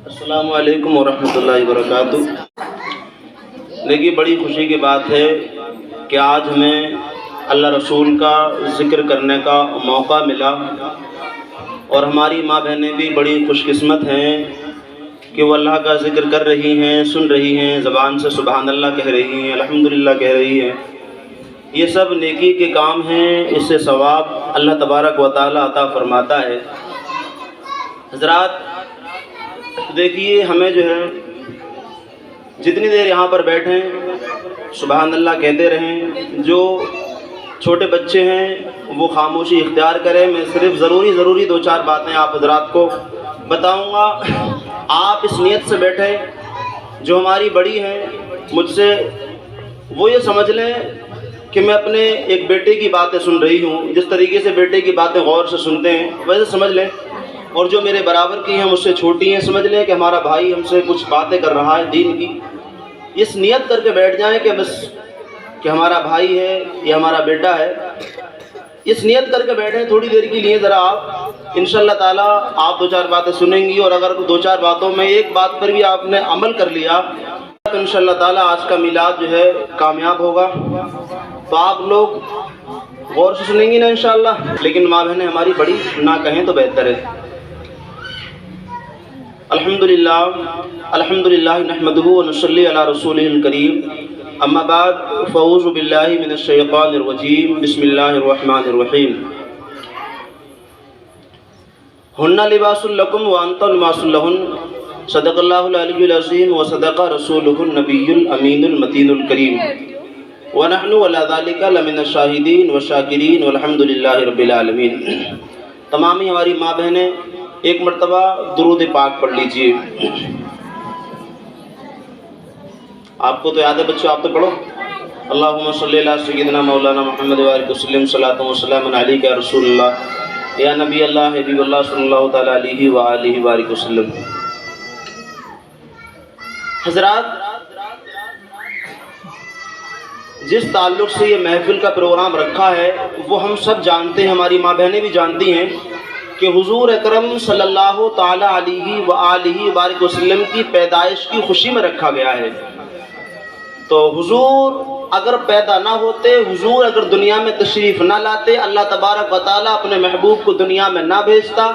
السلام علیکم ورحمۃ اللہ وبرکاتہ۔ دیکھیے، بڑی خوشی کی بات ہے کہ آج ہمیں اللہ رسول کا ذکر کرنے کا موقع ملا، اور ہماری ماں بہنیں بھی بڑی خوش قسمت ہیں کہ وہ اللہ کا ذکر کر رہی ہیں، سن رہی ہیں، زبان سے سبحان اللہ کہہ رہی ہیں، الحمدللہ کہہ رہی ہیں۔ یہ سب نیکی کے کام ہیں، اس سے ثواب اللہ تبارک و تعالیٰ عطا فرماتا ہے۔ حضرات دیکھیے، ہمیں جو ہے جتنی دیر یہاں پر بیٹھیں سبحان اللہ کہتے رہیں۔ جو چھوٹے بچے ہیں وہ خاموشی اختیار کریں۔ میں صرف ضروری دو چار باتیں آپ حضرات کو بتاؤں گا۔ آپ اس نیت سے بیٹھیں، جو ہماری بڑی ہیں مجھ سے وہ یہ سمجھ لیں کہ میں اپنے ایک بیٹے کی باتیں سن رہی ہوں۔ جس طریقے سے بیٹے کی باتیں غور سے سنتے ہیں ویسے سمجھ لیں، اور جو میرے برابر کی ہیں مجھ سے چھوٹی ہیں سمجھ لیں کہ ہمارا بھائی ہم سے کچھ باتیں کر رہا ہے دین کی۔ اس نیت کر کے بیٹھ جائیں کہ بس کہ ہمارا بھائی ہے یا ہمارا بیٹا ہے، اس نیت کر کے بیٹھیں تھوڑی دیر کے لیے۔ ذرا آپ انشاءاللہ تعالیٰ آپ دو چار باتیں سنیں گی، اور اگر دو چار باتوں میں ایک بات پر بھی آپ نے عمل کر لیا تو انشاءاللہ تعالیٰ آج کا میلاد جو ہے کامیاب ہوگا۔ تو آپ لوگ غور سے سنیں گی نا انشاءاللہ، لیکن ماں بہنیں ہماری بڑی نہ کہیں تو بہتر ہے۔ الحمدللہ نحمدہ ونصلی علی رسولہ الکریم، اما بعد فاعوذ باللہ من الشیطان الرجیم، بسم اللہ الرحمن الرحیم۔ ہن لباس لکم وانتم لباس لہن، صدق اللہ العلی العظیم وصدق رسولہ النبی الامین المتین الکریم، ونحن علی ذلک لمن الشاہدین والشاکرین والحمد للہ رب العالمین۔ تمامی ہماری ماں بہنیں ایک مرتبہ درود پاک پڑھ لیجئے۔ آپ کو تو یاد ہے بچوں، آپ تو پڑھو۔ اللہم صلی علی سیدنا مولانا محمد وآلہ وسلم، صلاۃ و سلام علیک یا رسول اللہ یا نبی اللہ حبیب اللہ صلی اللہ تعالیٰ علیہ وآلہ وآلہ وسلم۔ حضرات، جس تعلق سے یہ محفل کا پروگرام رکھا ہے وہ ہم سب جانتے ہیں، ہماری ماں بہنیں بھی جانتی ہیں کہ حضور اکرم صلی اللہ تعالیٰ علیہ وآلہ وآلہ وسلم کی پیدائش کی خوشی میں رکھا گیا ہے۔ تو حضور اگر پیدا نہ ہوتے، حضور اگر دنیا میں تشریف نہ لاتے، اللہ تبارک و تعالیٰ اپنے محبوب کو دنیا میں نہ بھیجتا،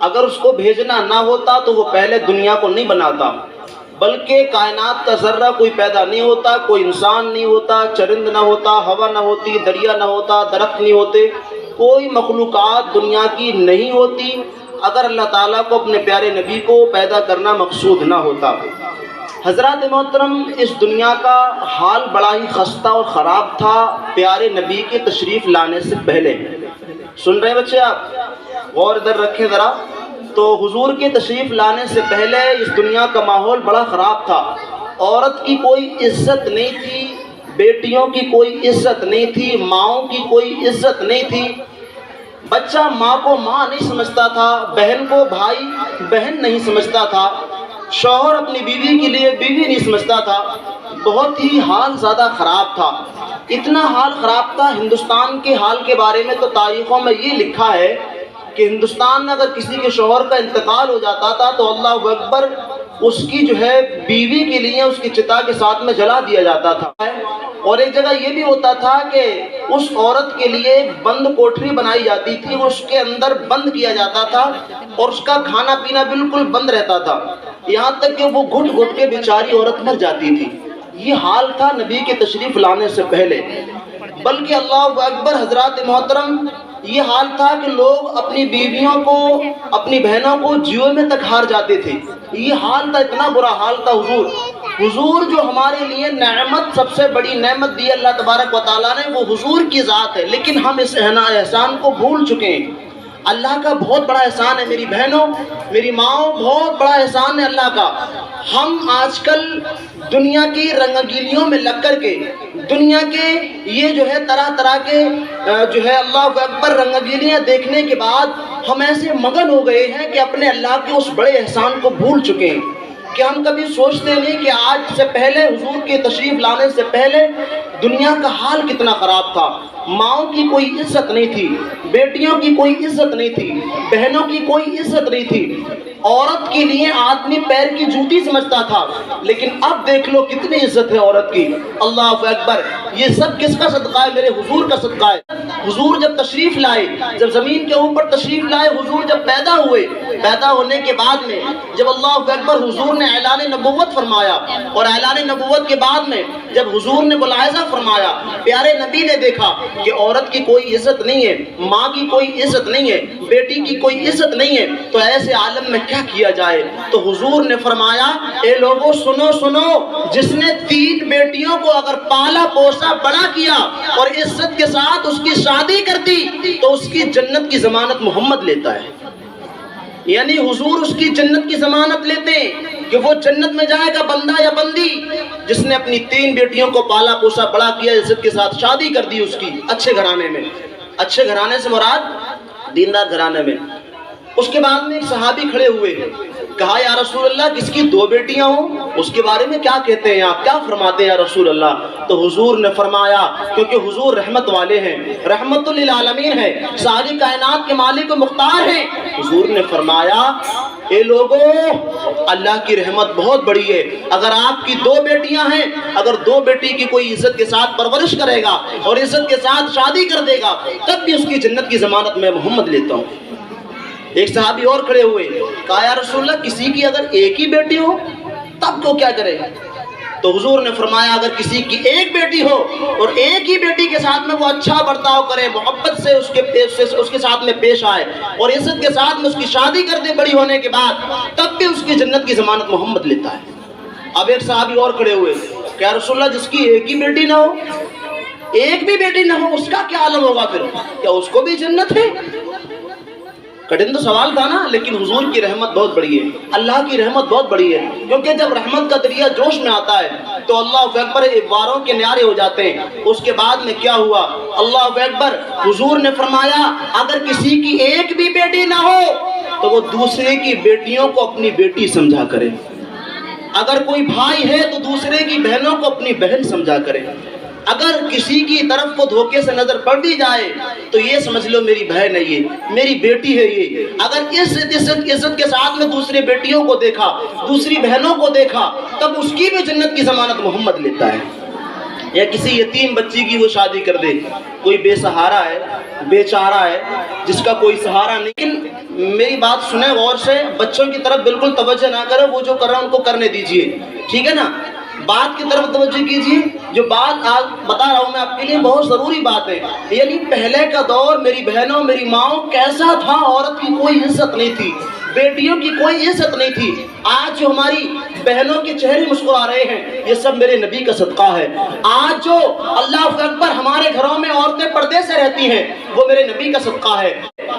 اگر اس کو بھیجنا نہ ہوتا تو وہ پہلے دنیا کو نہیں بناتا، بلکہ کائنات کا ذرہ کوئی پیدا نہیں ہوتا، کوئی انسان نہیں ہوتا، چرند نہ ہوتا، ہوا نہ ہوتی، دریا نہ ہوتا، درخت نہیں ہوتے، کوئی مخلوقات دنیا کی نہیں ہوتی اگر اللہ تعالیٰ کو اپنے پیارے نبی کو پیدا کرنا مقصود نہ ہوتا۔ حضرات محترم، اس دنیا کا حال بڑا ہی خستہ اور خراب تھا پیارے نبی کے تشریف لانے سے پہلے۔ سن رہے ہیں بچے آپ؟ غور ادھر رکھیں ذرا۔ تو حضور کے تشریف لانے سے پہلے اس دنیا کا ماحول بڑا خراب تھا۔ عورت کی کوئی عزت نہیں تھی، بیٹیوں کی کوئی عزت نہیں تھی، ماؤں کی کوئی عزت نہیں تھی۔ بچہ ماں کو ماں نہیں سمجھتا تھا، بہن کو بھائی بہن نہیں سمجھتا تھا، شوہر اپنی بیوی کے لیے بیوی نہیں سمجھتا تھا۔ بہت ہی حال زیادہ خراب تھا۔ اتنا حال خراب تھا، ہندوستان کے حال کے بارے میں تو تاریخوں میں یہ لکھا ہے کہ ہندوستان میں اگر کسی کے شوہر کا انتقال ہو جاتا تھا تو اللہ اکبر، اس کی جو ہے بیوی کے لیے اس کی چتا کے ساتھ میں جلا دیا جاتا تھا۔ اور ایک جگہ یہ بھی ہوتا تھا کہ اس عورت کے لیے بند کوٹری بنائی جاتی تھی، اس کے اندر بند کیا جاتا تھا اور اس کا کھانا پینا بالکل بند رہتا تھا، یہاں تک کہ وہ گھٹ گھٹ کے بیچاری عورت مر جاتی تھی۔ یہ حال تھا نبی کے تشریف لانے سے پہلے۔ بلکہ اللہ اکبر حضرات محترم، یہ حال تھا کہ لوگ اپنی بیویوں کو، اپنی بہنوں کو جوئے میں تک ہار جاتے تھے۔ یہ حال تھا، اتنا برا حال تھا۔ حضور جو ہمارے لیے نعمت، سب سے بڑی نعمت دی اللہ تبارک و تعالیٰ نے، وہ حضور کی ذات ہے، لیکن ہم اس احسان کو بھول چکے ہیں۔ اللہ کا بہت بڑا احسان ہے میری بہنوں، میری ماؤں، بہت بڑا احسان ہے اللہ کا۔ ہم آج کل دنیا کی رنگیلیوں میں لگ کر کے، دنیا کے یہ جو ہے طرح طرح کے جو ہے اللہ اکبر رنگیلیاں دیکھنے کے بعد ہم ایسے مگن ہو گئے ہیں کہ اپنے اللہ کے اس بڑے احسان کو بھول چکے ہیں کہ ہم کبھی سوچتے نہیں کہ آج سے پہلے، حضور کے تشریف لانے سے پہلے دنیا کا حال کتنا خراب تھا۔ ماؤں کی کوئی عزت نہیں تھی، بیٹیوں کی کوئی عزت نہیں تھی، بہنوں کی کوئی عزت نہیں تھی، عورت کے لیے آدمی پیر کی جوتی سمجھتا تھا، لیکن اب دیکھ لو کتنی عزت ہے عورت کی۔ اللہ اکبر! یہ سب کس کا صدقہ ہے؟ میرے حضور کا صدقہ ہے۔ حضور جب تشریف لائے، جب زمین کے اوپر تشریف لائے، حضور جب پیدا ہوئے، پیدا ہونے کے بعد میں جب اللہ اکبر حضور نے اعلان نبوت فرمایا، اور اعلان نبوت کے بعد میں جب حضور نے ملاحظہ فرمایا، پیارے نبی نے دیکھا کہ عورت کی کوئی عزت نہیں ہے، ماں کی کوئی عزت نہیں ہے، بیٹی کی کوئی عزت نہیں ہے، تو ایسے عالم میں کیا کیا جائے؟ تو حضور نے فرمایا، اے لوگوں سنو سنو، جس نے 3 بیٹیوں کو اگر پالا پوسا بڑا کیا اور عزت کے ساتھ اس کی شادی کر دی تو اس کی جنت کی ضمانت محمد لیتا ہے۔ یعنی حضور اس کی جنت کی ضمانت لیتے ہیں کہ وہ جنت میں جائے گا بندہ یا بندی جس نے اپنی 3 بیٹیوں کو پالا پوسا بڑا کیا، عزت کے ساتھ شادی کر دی اس کی اچھے گھرانے میں۔ اچھے گھرانے سے مراد دیندار گھرانے میں۔ اس کے بعد میں ایک صحابی کھڑے ہوئے، کہا یا رسول اللہ کس کی 2 بیٹیاں ہوں، اس کے بارے میں کیا کہتے ہیں آپ، کیا فرماتے ہیں یا رسول اللہ؟ تو حضور نے فرمایا، کیونکہ حضور رحمت والے ہیں، رحمت للعالمین ہے، ساری کائنات کے مالک و مختار ہیں، حضور نے فرمایا، اے لوگوں اللہ کی رحمت بہت بڑی ہے، اگر آپ کی 2 بیٹیاں ہیں، اگر 2 بیٹی کی کوئی عزت کے ساتھ پرورش کرے گا اور عزت کے ساتھ شادی کر دے گا تب بھی اس کی جنت کی ضمانت میں محمد لیتا ہوں۔ ایک صحابی اور کھڑے ہوئے، کہا یا رسول اللہ کسی کی اگر ایک ہی بیٹی ہو تب تو کیا کرے؟ تو حضور نے فرمایا اگر کسی کی ایک بیٹی ہو اور ایک ہی بیٹی کے ساتھ میں وہ اچھا برتاؤ کرے، محبت سے اس کے ساتھ میں پیش آئے اور عزت کے ساتھ میں اس کی شادی کر دے بڑی ہونے کے بعد، تب بھی اس کی جنت کی ضمانت محمد لیتا ہے۔ اب ایک صحابی اور کھڑے ہوئے کہ یا رسول اللہ جس کی ایک ہی بیٹی نہ ہو، ایک بھی بیٹی نہ ہو، اس کا کیا عالم ہوگا پھر؟ کیا اس کو بھی جنت ہے؟ کٹھن تو سوال تھا نا، لیکن حضور کی رحمت بہت بڑی ہے، اللہ کی رحمت بہت بڑی ہے، کیونکہ جب رحمت کا دریا جوش میں آتا ہے تو اللہ اکبر واروں کے نیارے ہو جاتے ہیں۔ اس کے بعد میں کیا ہوا؟ اللہ اکبر حضور نے فرمایا اگر کسی کی ایک بھی بیٹی نہ ہو تو وہ دوسرے کی بیٹیوں کو اپنی بیٹی سمجھا کرے، اگر کوئی بھائی ہے تو دوسرے کی بہنوں کو اپنی بہن سمجھا کرے، اگر کسی کی طرف کو دھوکے سے نظر پڑ بھی جائے تو یہ سمجھ لو میری بہن ہے، یہ میری بیٹی ہے، یہ اگر عزت کے ساتھ میں دوسری بیٹیوں کو دیکھا، دوسری بہنوں کو دیکھا تب اس کی بھی جنت کی ضمانت محمد لیتا ہے۔ یا کسی یتیم بچی کی وہ شادی کر دے، کوئی بے سہارا ہے، بے چارہ ہے، جس کا کوئی سہارا نہیں، لیکن میری بات سنیں غور سے، بچوں کی طرف بالکل توجہ نہ کریں، وہ جو کر رہا ہے ان کو کرنے دیجئے، ٹھیک ہے نا؟ بات کی طرف توجہ کیجیے، جو بات آج بتا رہا ہوں میں آپ کے لیے بہت ضروری بات ہے۔ یعنی پہلے کا دور میری بہنوں میری ماؤں کیسا تھا؟ عورت کی کوئی عزت نہیں تھی، بیٹیوں کی کوئی عزت نہیں تھی۔ آج جو ہماری بہنوں کے چہرے مسکرا رہے ہیں یہ سب میرے نبی کا صدقہ ہے۔ آج جو اللہ اکبر ہمارے گھروں میں عورتیں پردے سے رہتی ہیں وہ میرے نبی کا صدقہ ہے۔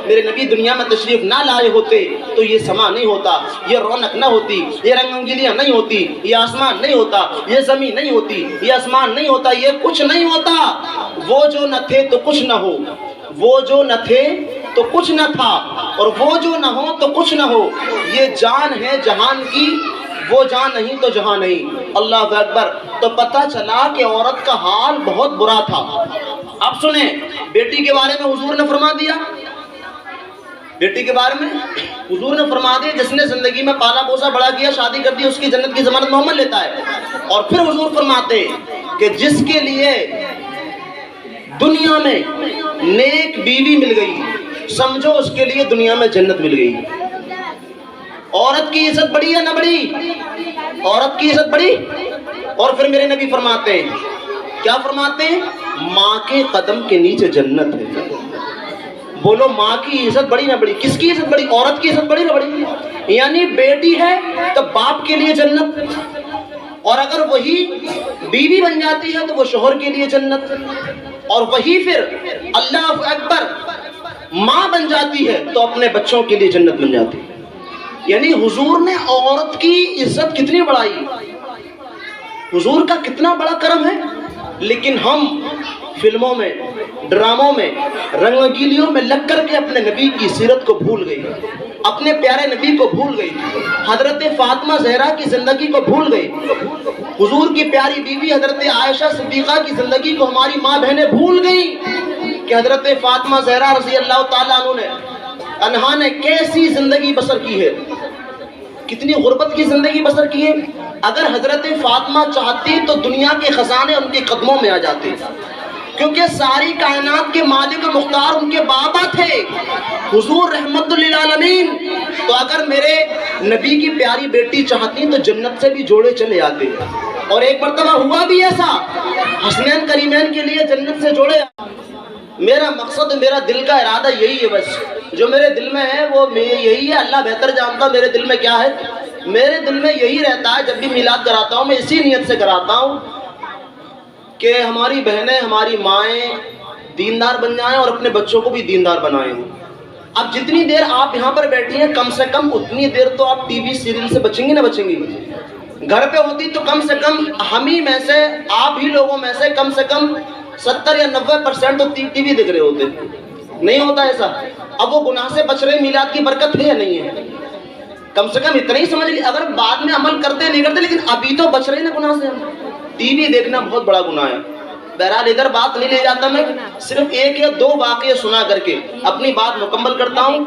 میرے نبی دنیا میں تشریف نہ لائے ہوتے تو یہ سما نہیں ہوتا، یہ رونق نہ ہوتی، یہ رنگ رنگیلیاں نہیں ہوتی، یہ آسمان نہیں ہوتا، یہ زمین نہیں ہوتی، یہ آسمان نہیں ہوتا، یہ کچھ نہیں ہوتا۔ وہ جو نہ تھے تو کچھ نہ ہو، وہ جو نہ تھے تو کچھ نہ تھا، اور وہ جو نہ ہو تو کچھ نہ ہو۔ یہ جان ہے جہان کی، وہ جان نہیں تو جہاں نہیں۔ اللہ اکبر۔ تو پتہ چلا کہ عورت کا حال بہت برا تھا۔ اب سنیں، بیٹی کے بارے میں حضور نے فرما دیا، بیٹی کے بارے میں حضور نے فرما دیا جس نے زندگی میں پالا پوسا بڑا کیا، شادی کر دی، اس کی جنت کی ضمانت محمد لیتا ہے۔ اور پھر حضور فرماتے کہ جس کے لیے دنیا میں نیک بیوی مل گئی، سمجھو اس کے لیے دنیا میں جنت مل گئی۔ عورت کی عزت بڑی ہے نہ بڑی؟ عورت کی عزت بڑی؟ اور پھر میرے نبی فرماتے ہیں، کیا فرماتے ہیں؟ ماں کے قدم کے نیچے جنت ہے۔ بولو ماں کی عزت بڑی نہ بڑی؟ کس کی عزت بڑی؟ عورت کی عزت بڑی نہ بڑی؟ یعنی بیٹی ہے تو باپ کے لیے جنت، اور اگر وہی بیوی بن جاتی ہے تو وہ شوہر کے لیے جنت، اور وہی پھر اللہ اکبر ماں بن جاتی ہے تو اپنے بچوں کے لیے جنت بن جاتی ہے۔ یعنی حضور نے عورت کی عزت کتنی بڑھائی، حضور کا کتنا بڑا کرم ہے۔ لیکن ہم فلموں میں، ڈراموں میں، رنگیلیوں میں لگ کر کے اپنے نبی کی سیرت کو بھول گئی، اپنے پیارے نبی کو بھول گئی، حضرت فاطمہ زہرا کی زندگی کو بھول گئی، حضور کی پیاری بیوی حضرت عائشہ صدیقہ کی زندگی کو ہماری ماں بہنیں بھول گئیں۔ کہ حضرت فاطمہ زہرا رضی اللہ تعالیٰ عنہ نے کیسی زندگی بسر کی ہے، کتنی غربت کی زندگی بسر کی ہے۔ اگر حضرت فاطمہ چاہتی تو دنیا کے خزانے ان کے قدموں میں آ جاتے، کیونکہ ساری کائنات کے مالک و مختار ان کے بابا تھے حضور رحمت للعالمین۔ تو اگر میرے نبی کی پیاری بیٹی چاہتی تو جنت سے بھی جوڑے چلے آتے، اور ایک مرتبہ ہوا بھی ایسا، حسنین کریمین کے لیے جنت سے جوڑے۔ میرا مقصد، میرا دل کا ارادہ یہی ہے، بس جو میرے دل میں ہے وہ یہی ہے، اللہ بہتر جانتا میرے دل میں کیا ہے۔ میرے دل میں یہی رہتا ہے، جب بھی میلاد کراتا ہوں میں اسی نیت سے کراتا ہوں کہ ہماری بہنیں، ہماری مائیں دیندار بن جائیں اور اپنے بچوں کو بھی دیندار بنائیں۔ اب جتنی دیر آپ یہاں پر بیٹھی ہیں، کم سے کم اتنی دیر تو آپ ٹی وی سیریل سے بچیں گی نہ بچیں گی؟ گھر پہ ہوتی تو کم سے کم ہم ہی میں سے، آپ ہی لوگوں میں سے کم 70 یا 90% تو ٹی وی دیکھ رہے ہوتے، نہیں ہوتا ایسا؟ اب وہ گناہ سے بچ رہے، میلاد کی برکت ہے یا نہیں ہے؟ کم سے کم اتنا ہی سمجھ لی، اگر بعد میں عمل کرتے نہیں کرتے، لیکن ابھی تو بچ رہے نا گناہ سے۔ ٹی وی دیکھنا بہت بڑا گناہ ہے۔ بہرحال ادھر بات نہیں لے جاتا، میں صرف 1 یا 2 واقعے سنا کر کے اپنی بات مکمل کرتا ہوں،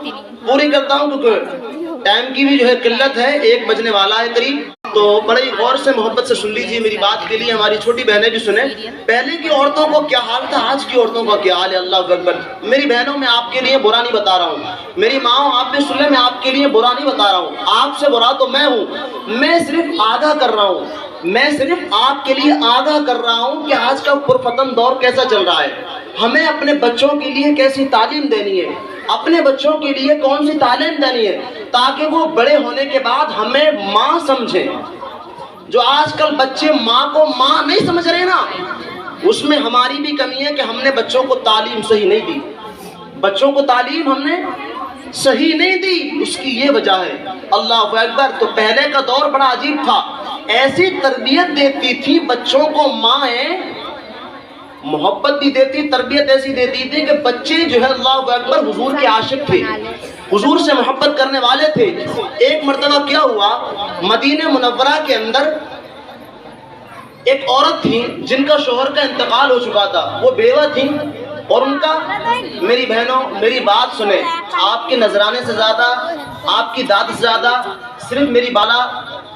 پوری کرتا ہوں، کیونکہ ٹائم کی بھی جو ہے قلت ہے، 1 بجنے والا ہے قریب۔ تو بڑے غور سے محبت سے سن لیجیے میری بات کے لیے، ہماری چھوٹی بہنیں بھی سنیں۔ پہلے کی عورتوں کو کیا حال تھا، آج کی عورتوں کا کیا حال ہے۔ اللہ اکبر۔ میری بہنوں، میں آپ کے لیے برا نہیں بتا رہا ہوں، میری ماں آپ بھی سن لیں، میں آپ کے لیے برا نہیں بتا رہا ہوں، آپ سے برا تو میں ہوں، میں صرف آگاہ کر رہا ہوں، میں صرف آپ کے لیے آگاہ کر رہا ہوں کہ آج کا پرفتن دور کیسا چل رہا ہے، ہمیں اپنے بچوں کے لیے کیسی تعلیم دینی ہے، اپنے بچوں کے لیے کون سی تعلیم دینی ہے، تاکہ وہ بڑے ہونے کے بعد ہمیں ماں سمجھیں۔ جو آج کل بچے ماں کو ماں نہیں سمجھ رہے نا، اس میں ہماری بھی کمی ہے کہ ہم نے بچوں کو تعلیم صحیح نہیں دی، بچوں کو تعلیم ہم نے صحیح نہیں دی، اس کی یہ وجہ ہے۔ اللہ اکبر۔ تو پہلے کا دور بڑا عجیب تھا، ایسی تربیت دیتی تھی بچوں کو مائیں، محبت بھی دیتی، تربیت ایسی دیتی تھی کہ بچے جو ہے اللہ اکبر حضور کے عاشق تھے، حضور سے محبت کرنے والے تھے۔ ایک مرتبہ کیا ہوا، مدینہ منورہ کے اندر ایک عورت تھی جن کا شوہر کا انتقال ہو چکا تھا، وہ بیوہ تھی، اور ان کا، میری بہنوں میری بات سنیں، آپ کے نذرانے سے زیادہ، آپ کی داد سے زیادہ، صرف میری بالا،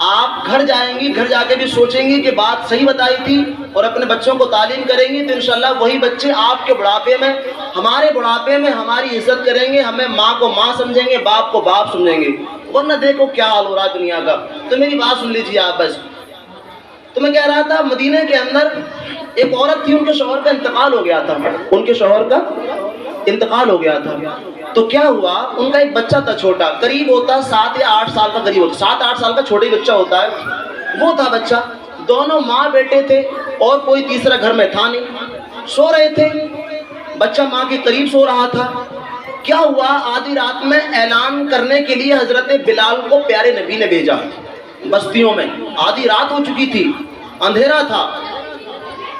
آپ گھر جائیں گی، گھر جا کے بھی سوچیں گی کہ بات صحیح بتائی تھی، اور اپنے بچوں کو تعلیم کریں گی تو انشاءاللہ وہی بچے آپ کے بڑھاپے میں، ہمارے بڑھاپے میں ہماری عزت کریں گے، ہمیں ماں کو ماں سمجھیں گے، باپ کو باپ سمجھیں گے۔ ورنہ دیکھو کیا حال ہو رہا ہے دنیا کا۔ تو میری بات سن لیجیے آپ بس۔ تو میں کہہ رہا تھا، مدینہ کے اندر ایک عورت تھی، ان کے شوہر کا انتقال ہو گیا تھا، ان کے شوہر کا انتقال ہو گیا تھا۔ تو کیا ہوا، ان کا ایک بچہ تھا چھوٹا، قریب ہوتا 7 یا 8 سال کا، قریب ہوتا 7-8 سال کا چھوٹا ہی بچہ ہوتا ہے، وہ تھا بچہ۔ دونوں ماں بیٹے تھے اور کوئی تیسرا گھر میں تھا نہیں، سو رہے تھے، بچہ ماں کے قریب سو رہا تھا۔ کیا ہوا، آدھی رات میں اعلان کرنے کے لیے حضرت بلال کو پیارے نبی نے بھیجا بستیوں میں، آدھی رات ہو چکی تھی، اندھیرا تھا،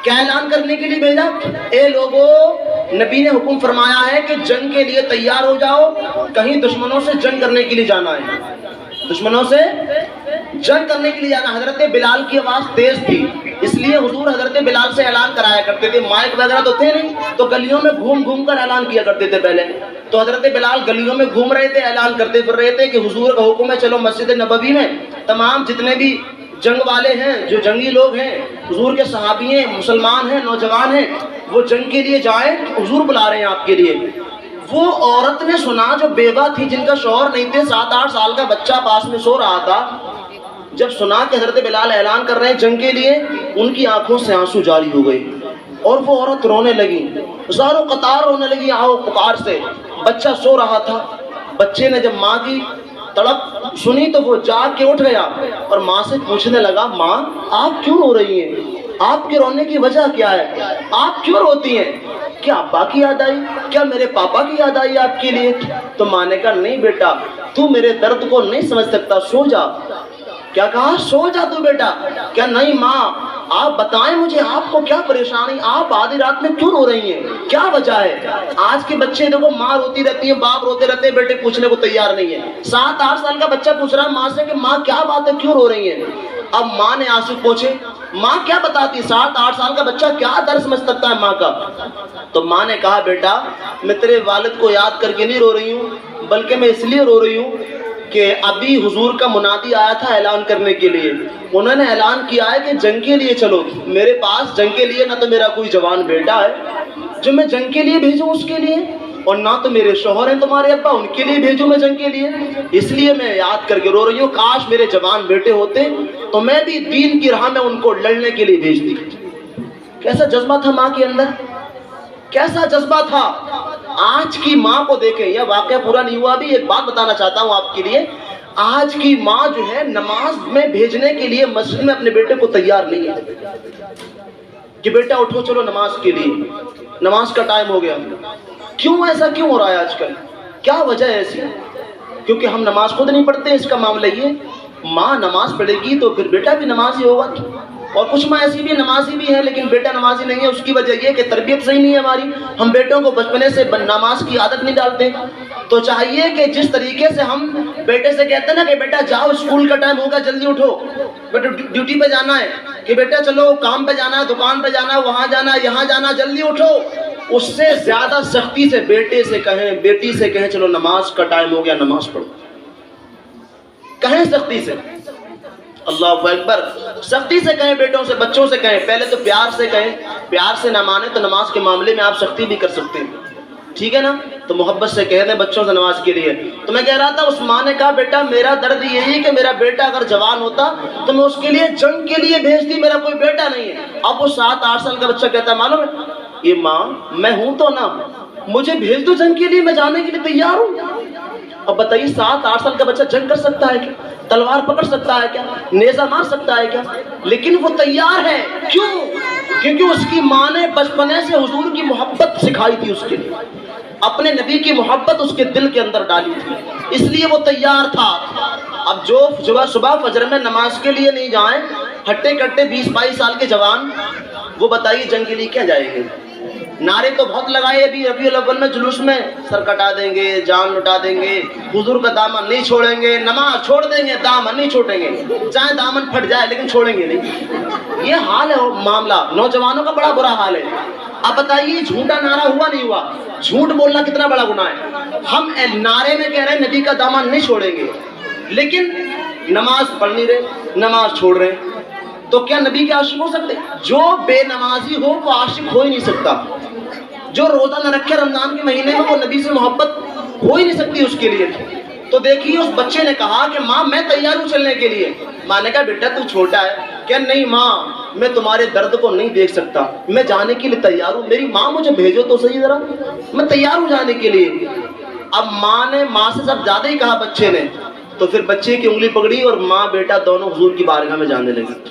کیا اعلان کرنے کے لیے بھیجا، اے لوگو، نبی نے حکم فرمایا ہے کہ جنگ کے لیے تیار ہو جاؤ، کہیں دشمنوں سے جنگ کرنے کے لیے جانا ہے، دشمنوں سے جنگ کرنے کے لیے جانا۔ حضرت بلال کی آواز تیز تھی، اس لیے حضور حضرت بلال سے اعلان کرایا کرتے تھے، مائک وغیرہ تو تھے نہیں، تو گلیوں میں گھوم گھوم کر اعلان کیا کرتے تھے پہلے۔ تو حضرت بلال گلیوں میں گھوم رہے تھے، اعلان کرتے پھر رہے تھے کہ حضور کا حکم ہے، چلو مسجد نبوی میں تمام جتنے بھی جنگ والے ہیں، جو جنگی لوگ ہیں، حضور کے صحابی ہیں، مسلمان ہیں، نوجوان ہیں، وہ جنگ کے لیے جائیں، حضور بلا رہے ہیں آپ کے لیے۔ وہ عورت نے سنا، جو بیوہ تھی، جن کا شوہر نہیں تھے، 7-8 سال کا بچہ پاس میں سو رہا تھا، جب سنا کہ حضرت بلال اعلان کر رہے ہیں جنگ کے لیے، ان کی آنکھوں سے آنسو جاری ہو گئے، اور وہ عورت رونے لگی، زاروں قطار رونے لگی آہو پکار سے۔ بچہ سو رہا تھا، بچے نے جب ماں کی تڑپ سنی تو وہ جاگ کے اٹھ گیا اور ماں سے پوچھنے لگا، ماں آپ کیوں رو رہی ہیں، آپ کے رونے کی وجہ کیا ہے، آپ کیوں روتی ہیں، کیا ابا کی یاد آئی، کیا میرے پاپا کی یاد آئی آپ کے لیے؟ تو ماں نے کہا، نہیں بیٹا، تو میرے درد کو نہیں سمجھ سکتا، سو جا۔ کیا کہا، سو جا تو بیٹا۔ کیا نہیں ماں، آپ بتائیں مجھے، آپ کو کیا پریشانی، آپ آدھی رات میں کیوں رو رہی ہیں، کیا وجہ ہے؟ آج کے بچے دیکھو، ماں روتی رہتی ہے، باپ روتے رہتے ہیں، بیٹے پوچھنے کو تیار نہیں ہے۔ 7-8 سال کا بچہ پوچھ رہا ہے ماں سے کہ ماں کیا بات ہے، کیوں رو رہی ہیں؟ اب ماں نے آنسو پوچھے، ماں کیا بتاتی؟ 7-8 سال کا بچہ کیا درس سمجھ سکتا ہے ماں کا؟ تو ماں نے کہا بیٹا میں تیرے والد کو یاد کر کے نہیں رو رہی ہوں، بلکہ میں اس لیے رو رہی ہوں کہ ابھی حضور کا منادی آیا تھا اعلان کرنے کے لیے، انہوں نے اعلان کیا ہے کہ جنگ کے لیے چلو، میرے پاس جنگ کے لیے نہ تو میرا کوئی جوان بیٹا ہے جو میں جنگ کے لیے بھیجوں اس کے لیے، اور نہ تو میرے شوہر ہیں تمہارے ابا ان کے لیے بھیجوں میں جنگ کے لیے، اس لیے میں یاد کر کے رو رہی ہوں، کاش میرے جوان بیٹے ہوتے تو میں بھی دین کی راہ میں ان کو لڑنے کے لیے بھیجتی۔ کیسا جذبہ تھا ماں کے اندر، کیسا جذبہ تھا۔ آج کی ماں کو دیکھیں، یہ واقعہ پورا نہیں ہوا ابھی، ایک بات بتانا چاہتا ہوں آپ کے لیے، آج کی ماں جو ہے نماز میں بھیجنے کے لیے مسجد میں اپنے بیٹے کو تیار نہیں ہے کہ بیٹا اٹھو چلو نماز کے لیے، نماز کا ٹائم ہو گیا۔ کیوں ایسا کیوں ہو رہا ہے آج کل؟ کیا وجہ ہے ایسی؟ کیونکہ ہم نماز خود نہیں پڑھتے، اس کا معاملہ یہ، ماں نماز پڑھے گی تو پھر بیٹا بھی نمازی ہوگا، اور کچھ ماں ایسی بھی نمازی بھی ہے لیکن بیٹا نمازی نہیں ہے، اس کی وجہ یہ کہ تربیت صحیح نہیں ہے ہماری، ہم بیٹوں کو بچپنے سے نماز کی عادت نہیں ڈالتے۔ تو چاہیے کہ جس طریقے سے ہم بیٹے سے کہتے ہیں نا کہ بیٹا جاؤ اسکول کا ٹائم ہوگا جلدی اٹھو، بیٹا ڈیوٹی پہ جانا ہے، کہ بیٹا چلو کام پہ جانا ہے، دکان پہ جانا ہے، وہاں جانا ہے، یہاں جانا ہے، جلدی اٹھو، اس سے زیادہ سختی سے بیٹے سے کہیں، بیٹی سے کہیں چلو نماز کا ٹائم ہو گیا نماز پڑھو، کہیں سختی سے، اللہ اکبر، سختی سے کہیں، بیٹوں سے بچوں سے کہیں، پہلے تو پیار سے کہیں، پیار سے نہ مانے تو نماز کے معاملے میں آپ سختی بھی کر سکتے ہیں، ٹھیک ہے نا، تو محبت سے کہہ دیں بچوں سے نماز کے لیے۔ تو میں کہہ رہا تھا اس ماں نے کہا بیٹا میرا درد یہی کہ میرا بیٹا اگر جوان ہوتا تو میں اس کے لیے جنگ کے لیے بھیجتی، میرا کوئی بیٹا نہیں ہے۔ اب وہ 7-8 سال کا بچہ کہتا ہے معلوم ہے یہ ماں میں ہوں تو نا، مجھے بھیج دو جنگ کے لیے، میں جانے کے لیے تیار ہوں۔ اب بتائیے 7-8 سال کا بچہ جنگ کر سکتا ہے کیا؟ تلوار پکڑ سکتا ہے کیا؟ نیزہ مار سکتا ہے کیا؟ لیکن وہ تیار ہے، کیوں؟ کیونکہ اس کی ماں نے بچپنے سے حضور کی محبت سکھائی تھی، اس کے لیے اپنے نبی کی محبت اس کے دل کے اندر ڈالی تھی، اس لیے وہ تیار تھا۔ اب جو صبح فجر میں نماز کے لیے نہیں جائیں، ہٹے کٹے 20-22 سال کے جوان، وہ بتائیے جنگ کے لیے کیا جائیں گے؟ نعرے تو بہت لگائے ابھی ربیع الاول میں جلوس میں، سر کٹا دیں گے، جان لٹا دیں گے، حضور کا دامن نہیں چھوڑیں گے، نماز چھوڑ دیں گے، دامن نہیں چھوڑیں گے، چاہے دامن پھٹ جائے لیکن چھوڑیں گے نہیں۔ یہ حال ہے معاملہ، نوجوانوں کا بڑا برا حال ہے۔ اب بتائیے جھوٹا نعرہ ہوا نہیں ہوا؟ جھوٹ بولنا کتنا بڑا گناہ ہے۔ ہم نعرے میں کہہ رہے ہیں نبی کا دامن نہیں چھوڑیں گے، لیکن نماز پڑھ نہیں رہے، نماز چھوڑ رہے ہیں، تو کیا نبی کے عاشق ہو سکتے؟ جو بے نمازی ہو وہ عاشق ہو ہی نہیں سکتا، جو روزہ نہ رکھے رمضان کے مہینے میں وہ نبی سے محبت ہو ہی نہیں سکتی اس کے لیے۔ تو دیکھیے اس بچے نے کہا کہ ماں میں تیار ہوں چلنے کے لیے۔ ماں نے کہا بیٹا تو چھوٹا ہے، کہ نہیں ماں میں تمہارے درد کو نہیں دیکھ سکتا، میں جانے کے لیے تیار ہوں، میری ماں مجھے بھیجو تو صحیح ذرا، میں تیار ہوں جانے کے لیے۔ اب ماں سے سب زیادہ ہی کہا بچے نے، تو پھر بچے کی انگلی پکڑی اور ماں بیٹا دونوں حضور کی بارگاہ میں جانے لگے۔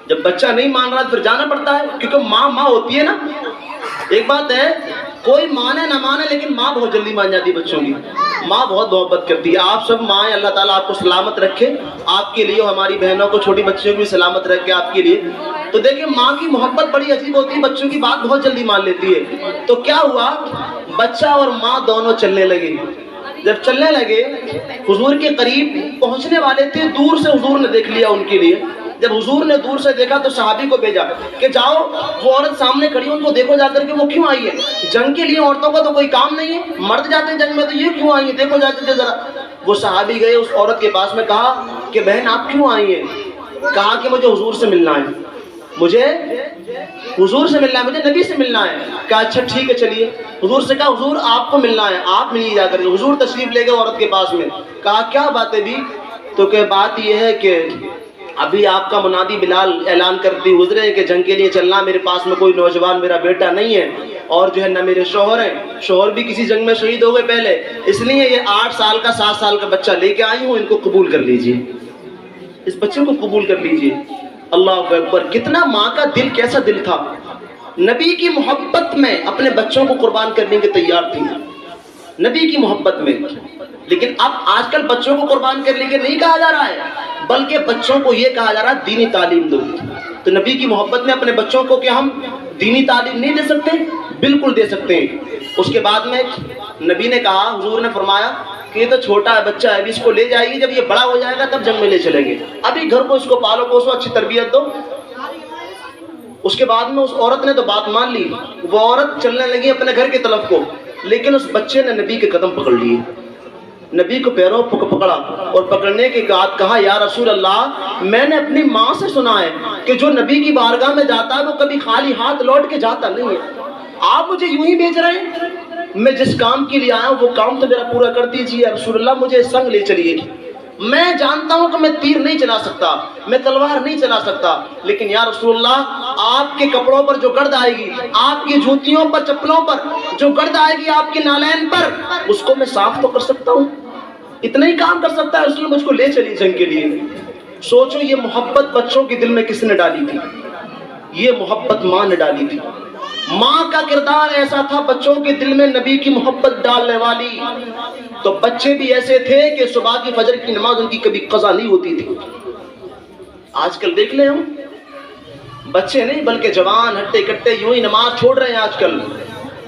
جب بچہ نہیں مان رہا پھر جانا پڑتا ہے، کیونکہ ماں ہوتی ہے نا۔ ایک بات ہے کوئی مانے نہ مانے لیکن ماں بہت جلدی مان جاتی ہے بچوں کی، ماں بہت محبت کرتی ہے۔ آپ سب مائیں، اللہ تعالیٰ آپ کو سلامت رکھے، آپ کے لیے اور ہماری بہنوں کو چھوٹی بچیوں کو بھی سلامت رکھے آپ کے لیے۔ تو دیکھیں ماں کی محبت بڑی عجیب ہوتی ہے، بچوں کی بات بہت جلدی مان لیتی ہے۔ تو کیا ہوا، بچہ اور ماں دونوں چلنے لگے۔ جب چلنے لگے حضور کے قریب پہنچنے والے تھے، دور سے حضور نے دیکھ لیا ان کے لیے۔ جب حضور نے دور سے دیکھا تو صحابی کو بھیجا کہ جاؤ وہ عورت سامنے کھڑی ان کو دیکھو جا کر کے وہ کیوں آئی ہے، جنگ کے لیے عورتوں کا تو کوئی کام نہیں ہے، مرد جاتے ہیں جنگ میں، تو یہ کیوں آئی ہے، دیکھو جا کر کے ذرا۔ وہ صحابی گئے اس عورت کے پاس میں، کہا کہ بہن آپ کیوں آئی ہیں؟ کہا کہ مجھے حضور سے ملنا ہے، مجھے حضور سے ملنا ہے، مجھے نبی سے ملنا ہے۔ کہا اچھا ٹھیک ہے چلیے۔ حضور سے کہا حضور آپ کو ملنا ہے، آپ ملیے جا کر کے۔ حضور تشریف لے گئے عورت کے پاس میں، کہا کیا بات ہے بھی؟ تو کہ بات یہ ہے کہ ابھی آپ کا منادی بلال اعلان کرتی گزرے کہ جنگ کے لیے چلنا، میرے پاس میں کوئی نوجوان میرا بیٹا نہیں ہے، اور جو ہے نہ میرے شوہر ہیں، شوہر بھی کسی جنگ میں شہید ہو گئے پہلے، اس لیے یہ 8 سال کا 7 سال کا بچہ لے کے آئی ہوں، ان کو قبول کر لیجئے، اس بچے کو قبول کر لیجئے۔ اللہ اکبر، کتنا ماں کا دل کیسا دل تھا، نبی کی محبت میں اپنے بچوں کو قربان کرنے کے تیار تھی، نبی کی محبت میں۔ لیکن اب آج کل بچوں کو قربان کرنے کے نہیں کہا جا رہا ہے، بلکہ بچوں کو یہ کہا جا رہا ہے دینی تعلیم دو۔ تو نبی کی محبت میں اپنے بچوں کو کیا ہم دینی تعلیم نہیں دے سکتے؟ بالکل دے سکتے ہیں۔ اس کے بعد میں نبی نے کہا، حضور نے فرمایا کہ یہ تو چھوٹا ہے، بچہ ہے، ابھی اس کو لے جائے گی، جب یہ بڑا ہو جائے گا تب جنگ میں لے چلیں گے، ابھی گھر کو اس کو پالو پوسو، اچھی تربیت دو، اس کے بعد میں اس عورت نے تو بات مان لی، وہ عورت چلنے لگی اپنے گھر کی طرف کو، لیکن اس بچے نے نبی کے قدم پکڑ لیے، نبی کو پیروں پکڑا اور پکڑنے کے بعد کہا یا رسول اللہ، میں نے اپنی ماں سے سنا ہے کہ جو نبی کی بارگاہ میں جاتا ہے وہ کبھی خالی ہاتھ لوٹ کے جاتا نہیں ہے، آپ مجھے یوں ہی بھیج رہے ہیں؟ میں جس کام کے لیے آیا ہوں وہ کام تو میرا پورا کر دیجیے یا رسول اللہ، مجھے سنگ لے چلیے، میں جانتا ہوں کہ میں تیر نہیں چلا سکتا، میں تلوار نہیں چلا سکتا، لیکن یا رسول اللہ آپ کے کپڑوں پر جو گرد آئے گی، آپ کی جوتیوں پر چپلوں پر جو گرد آئے گی، آپ کے نالین پر، اس کو میں صاف تو کر سکتا ہوں، اتنا ہی کام کر سکتا ہے، اس نے مجھ کو لے چلی جنگ کے لیے۔ سوچو یہ محبت بچوں کے دل میں کس نے ڈالی تھی؟ یہ محبت ماں نے ڈالی تھی۔ ماں کا کردار ایسا تھا بچوں کے دل میں نبی کی محبت ڈالنے والی، تو بچے بھی ایسے تھے کہ صبح کی فجر کی نماز ان کی کبھی قضا نہیں ہوتی تھی۔ آج کل دیکھ لیں ہم بچے نہیں بلکہ جوان ہٹے کٹے یوں ہی نماز چھوڑ رہے ہیں، آج کل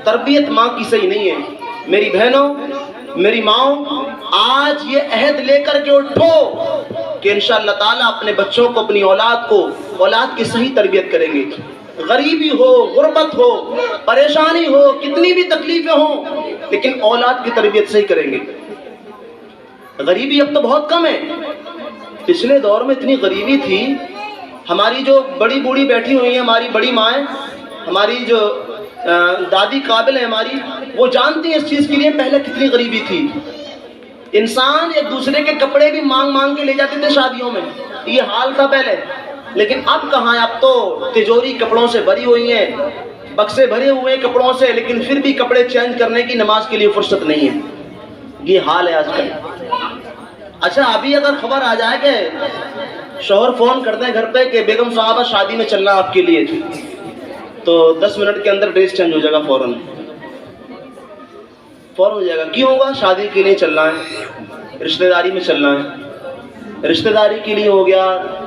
تربیت ماں کی صحیح نہیں ہے۔ میری بہنوں، میری ماؤں، آج یہ عہد لے کر کے اٹھو کہ انشاءاللہ تعالیٰ اپنے بچوں کو، اپنی اولاد کی صحیح تربیت کریں گے، غریبی ہو، غربت ہو، پریشانی ہو، کتنی بھی تکلیفیں ہوں، لیکن اولاد کی تربیت صحیح کریں گے۔ غریبی اب تو بہت کم ہے، پچھلے دور میں اتنی غریبی تھی، ہماری جو بڑی بوڑھی بیٹھی ہوئی ہیں، ہماری بڑی مائیں، ہماری جو دادی قابل ہیں ہماری، وہ جانتی ہیں اس چیز کے لیے پہلے کتنی غریبی تھی۔ انسان ایک دوسرے کے کپڑے بھی مانگ مانگ کے لے جاتے تھے شادیوں میں، یہ حال تھا پہلے، لیکن اب کہاں ہے، اب تو تجوری کپڑوں سے بھری ہوئی ہیں، بکسے بھرے ہوئے کپڑوں سے، لیکن پھر بھی کپڑے چینج کرنے کی نماز کے لیے فرصت نہیں ہے، یہ حال ہے آج کل۔ اچھا ابھی اگر خبر آ جائے کہ شوہر فون کرتے ہیں گھر پہ کہ بیگم صاحبہ شادی میں چلنا آپ کے لیے، تو 10 منٹ کے اندر ڈریس چینج ہو جائے گا، فوراً ہو جائے گا۔ کیوں ہوگا؟ شادی کے لیے چلنا ہے، رشتہ داری میں چلنا ہے، رشتہ داری کے لیے ہو گیا،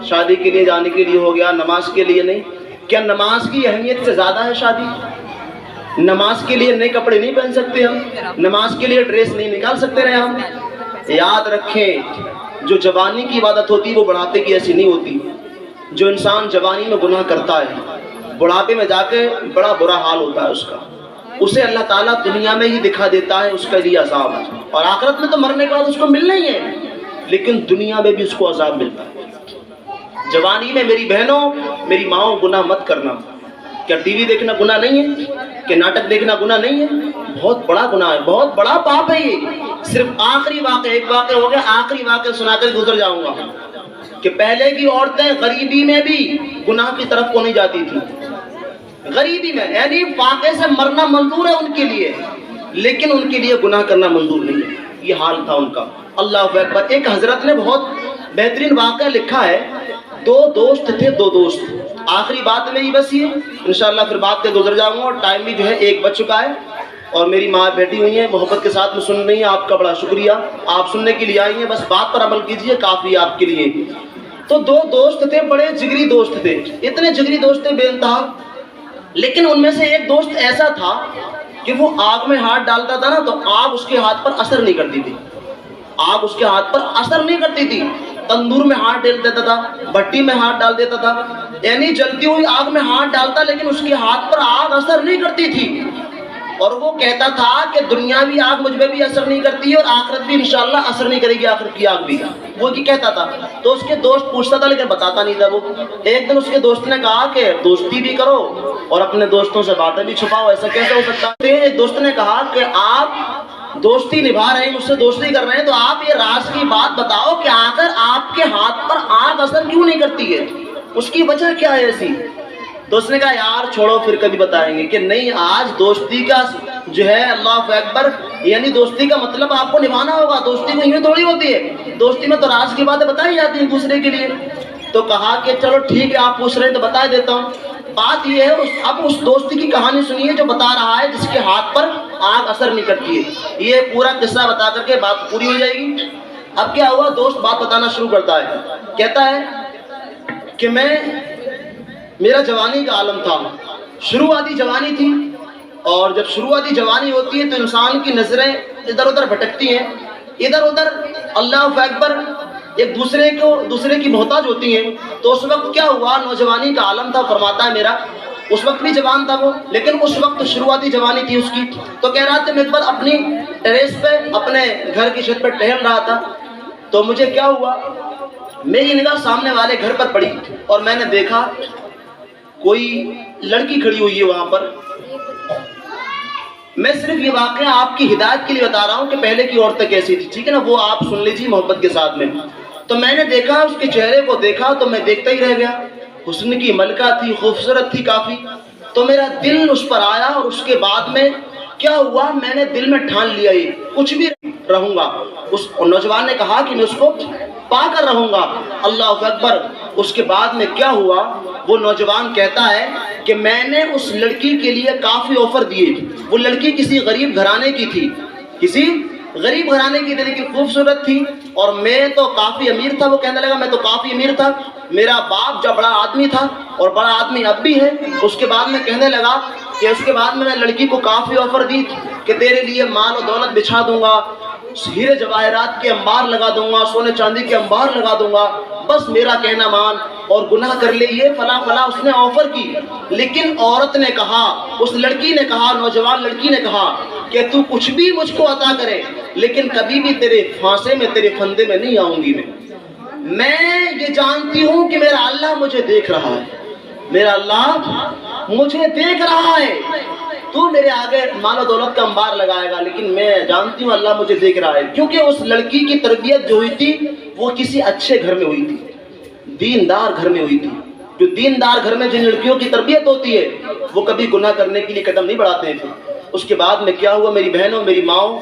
شادی کے لیے جانے کے لیے ہو گیا، نماز کے لیے نہیں۔ کیا نماز کی اہمیت سے زیادہ ہے شادی؟ نماز کے لیے نئے کپڑے نہیں پہن سکتے ہم؟ نماز کے لیے ڈریس نہیں نکال سکتے رہے ہم؟ یاد رکھیں، جو جوانی کی عبادت ہوتی وہ بڑھاپے کی ایسی نہیں ہوتی۔ جو انسان جوانی میں گناہ کرتا ہے، بڑھاپے میں جا کے بڑا برا حال ہوتا ہے اس کا، اسے اللہ تعالیٰ دنیا میں ہی دکھا دیتا ہے اس کا لیے عذاب، اور آخرت میں تو مرنے کے بعد اس کو ملنا ہی ہے، لیکن دنیا میں بھی اس کو عذاب ملتا ہے۔ جوانی میں میری بہنوں، میری ماؤں، گناہ مت کرنا۔ کیا ٹی وی دیکھنا گناہ نہیں ہے؟ کہ ناٹک دیکھنا گناہ نہیں ہے؟ بہت بڑا گناہ ہے، بہت بڑا پاپ ہے یہ۔ صرف آخری واقعہ، ایک واقعہ ہو گیا، آخری واقعہ سنا کر گزر جاؤں گا کہ پہلے کی عورتیں غریبی میں بھی گناہ کی طرف کو نہیں جاتی تھی، غریبی میں، یعنی واقعے سے مرنا منظور ہے ان کے لیے، لیکن ان کے لیے گناہ کرنا منظور نہیں ہے، یہ حال تھا ان کا۔ اللہ اکبر۔ ایک حضرت نے بہت بہترین واقعہ لکھا ہے، دو دوست تھے، دو دوست۔ آخری بات میری بس یہ، انشاءاللہ پھر بات کے گزر جاؤں گا، اور ٹائم بھی جو ہے 1 بج چکا ہے، اور میری ماں بیٹھی ہوئی ہیں محبت کے ساتھ میں سن رہی ہیں۔ آپ کا بڑا شکریہ، آپ سننے کے لیے آئی ہیں، بس بات پر عمل کیجئے، کافی ہے آپ کے لیے۔ تو دو دوست تھے، بڑے جگری دوست تھے، اتنے جگری دوست تھے بے انتہا، لیکن ان میں سے ایک دوست ایسا تھا کہ وہ آگ میں ہاتھ ڈالتا تھا نا، تو آگ اس کے ہاتھ پر اثر نہیں کرتی تھی، آگ اس کے ہاتھ پر اثر نہیں کرتی تھی۔ تندور میں ہاتھ ڈال دیتا تھا، بھٹی میں ہاتھ ڈال دیتا تھا، یعنی جلتی ہوئی آگ میں ہاتھ ڈالتا، لیکن اس کے ہاتھ پر آگ اثر نہیں کرتی تھی۔ اور وہ کہتا تھا کہ دنیاوی آگ مجھ میں بھی اثر نہیں کرتی ہے، اور آخرت بھی انشاءاللہ اثر نہیں کرے گی، آخرت کی آگ بھی۔ وہ کی کہتا تھا، تو اس کے دوست پوچھتا تھا لیکن بتاتا نہیں تھا وہ۔ ایک دن اس کے دوست نے کہا کہ دوستی بھی کرو اور اپنے دوستوں سے باتیں بھی چھپاؤ، ایسا کیسے ہو سکتا ہے؟ ایک دوست نے کہا کہ آپ دوستی نبھا رہے ہیں، مجھ سے دوستی کر رہے ہیں، تو آپ یہ راز کی بات بتاؤ کہ آخر آپ کے ہاتھ پر آگ اثر کیوں نہیں کرتی ہے، اس کی وجہ کیا ہے ایسی؟ تو اس نے کہا یار چھوڑو، پھر کبھی بتائیں گے۔ کہ نہیں، آج دوستی کا جو ہے، اللہ اکبر، یعنی دوستی کا مطلب آپ کو نبھانا ہوگا، دوستی کو یوں تھوڑی ہوتی ہے، دوستی میں تو راز کی باتیں بتائی جاتی ہیں دوسرے کے لیے۔ تو کہا کہ چلو ٹھیک ہے، آپ پوچھ رہے ہیں تو بتا دیتا ہوں۔ بات یہ ہے، اب اس دوستی کی کہانی سنیے جو بتا رہا ہے جس کے ہاتھ پر آگ اثر نہیں کرتی ہے۔ یہ پورا قصہ بتا کر کے بات پوری ہو جائے گی۔ اب کیا ہوا، دوست بات بتانا شروع کرتا ہے، کہتا ہے کہ میرا جوانی کا عالم تھا، شروعاتی جوانی تھی، اور جب شروعاتی جوانی ہوتی ہے تو انسان کی نظریں ادھر ادھر بھٹکتی ہیں، ادھر ادھر، اللہ اکبر، ایک دوسرے کی محتاج ہوتی ہیں۔ تو اس وقت کیا ہوا، نوجوانی کا عالم تھا، فرماتا ہے میرا اس وقت بھی جوان تھا وہ، لیکن اس وقت شروعاتی جوانی تھی اس کی. تو کہہ رہا تھا میں ایک بار اپنی ٹیریس پہ اپنے گھر کی چھت پہ ٹہل رہا تھا، تو مجھے کیا ہوا، میری نگاہ سامنے والے گھر پر پڑی اور میں نے دیکھا کوئی لڑکی کھڑی ہوئی ہے وہاں پر. میں صرف یہ واقعہ آپ کی ہدایت کے لیے بتا رہا ہوں کہ پہلے کی عورتیں کیسی تھی، ٹھیک ہے نا، وہ آپ سن لیجیے محبت کے ساتھ میں. تو میں نے دیکھا اس کے چہرے کو دیکھا تو میں دیکھتا ہی رہ گیا. حسن کی ملکہ تھی، خوبصورت تھی کافی. تو میرا دل اس پر آیا اور اس کے بعد میں کیا ہوا، میں نے دل میں ٹھان لیا یہ کچھ بھی رہوں گا. اس نوجوان نے کہا کہ میں اس کو پا کر رہوں گا. اللہ اکبر. اس کے بعد میں کیا ہوا، وہ نوجوان کہتا ہے کہ میں نے اس لڑکی کے لیے کافی آفر دیے. وہ لڑکی کسی غریب گھرانے کی تھی، کسی غریب گھرانے کی تھی، لیکن خوبصورت تھی اور میں تو کافی امیر تھا. وہ کہنے لگا میں تو کافی امیر تھا، میرا باپ جو بڑا آدمی تھا اور بڑا آدمی اب بھی ہے. اس کے بعد میں کہنے لگا کہ اس کے بعد میں نے لڑکی کو کافی آفر دی کہ تیرے لیے مال و دولت بچھا دوں گا، ہیرے جواہرات کے انبار لگا دوں گا، سونے چاندی کے انبار لگا دوں گا، بس میرا کہنا مان اور گناہ کر لے، یہ فلاں فلاں اس نے آفر کی. لیکن عورت نے کہا، اس لڑکی نے کہا، نوجوان لڑکی نے کہا کہ تو کچھ بھی مجھ کو عطا کرے لیکن کبھی بھی تیرے پھانسے میں، تیرے پھندے میں نہیں آؤں گی. میں یہ جانتی ہوں کہ میرا اللہ مجھے دیکھ رہا ہے، میرا اللہ مجھے دیکھ رہا ہے. تو میرے آگے مال و دولت کا انبار لگائے گا لیکن میں جانتی ہوں اللہ مجھے دیکھ رہا ہے. کیونکہ اس لڑکی کی تربیت جو ہوئی تھی وہ کسی اچھے گھر میں ہوئی تھی، دیندار گھر میں ہوئی تھی. جو دیندار گھر میں جن لڑکیوں کی تربیت ہوتی ہے وہ کبھی گناہ کرنے کے لیے قدم نہیں بڑھاتے تھے. اس کے بعد میں کیا ہوا، میری بہنوں، میری ماؤں،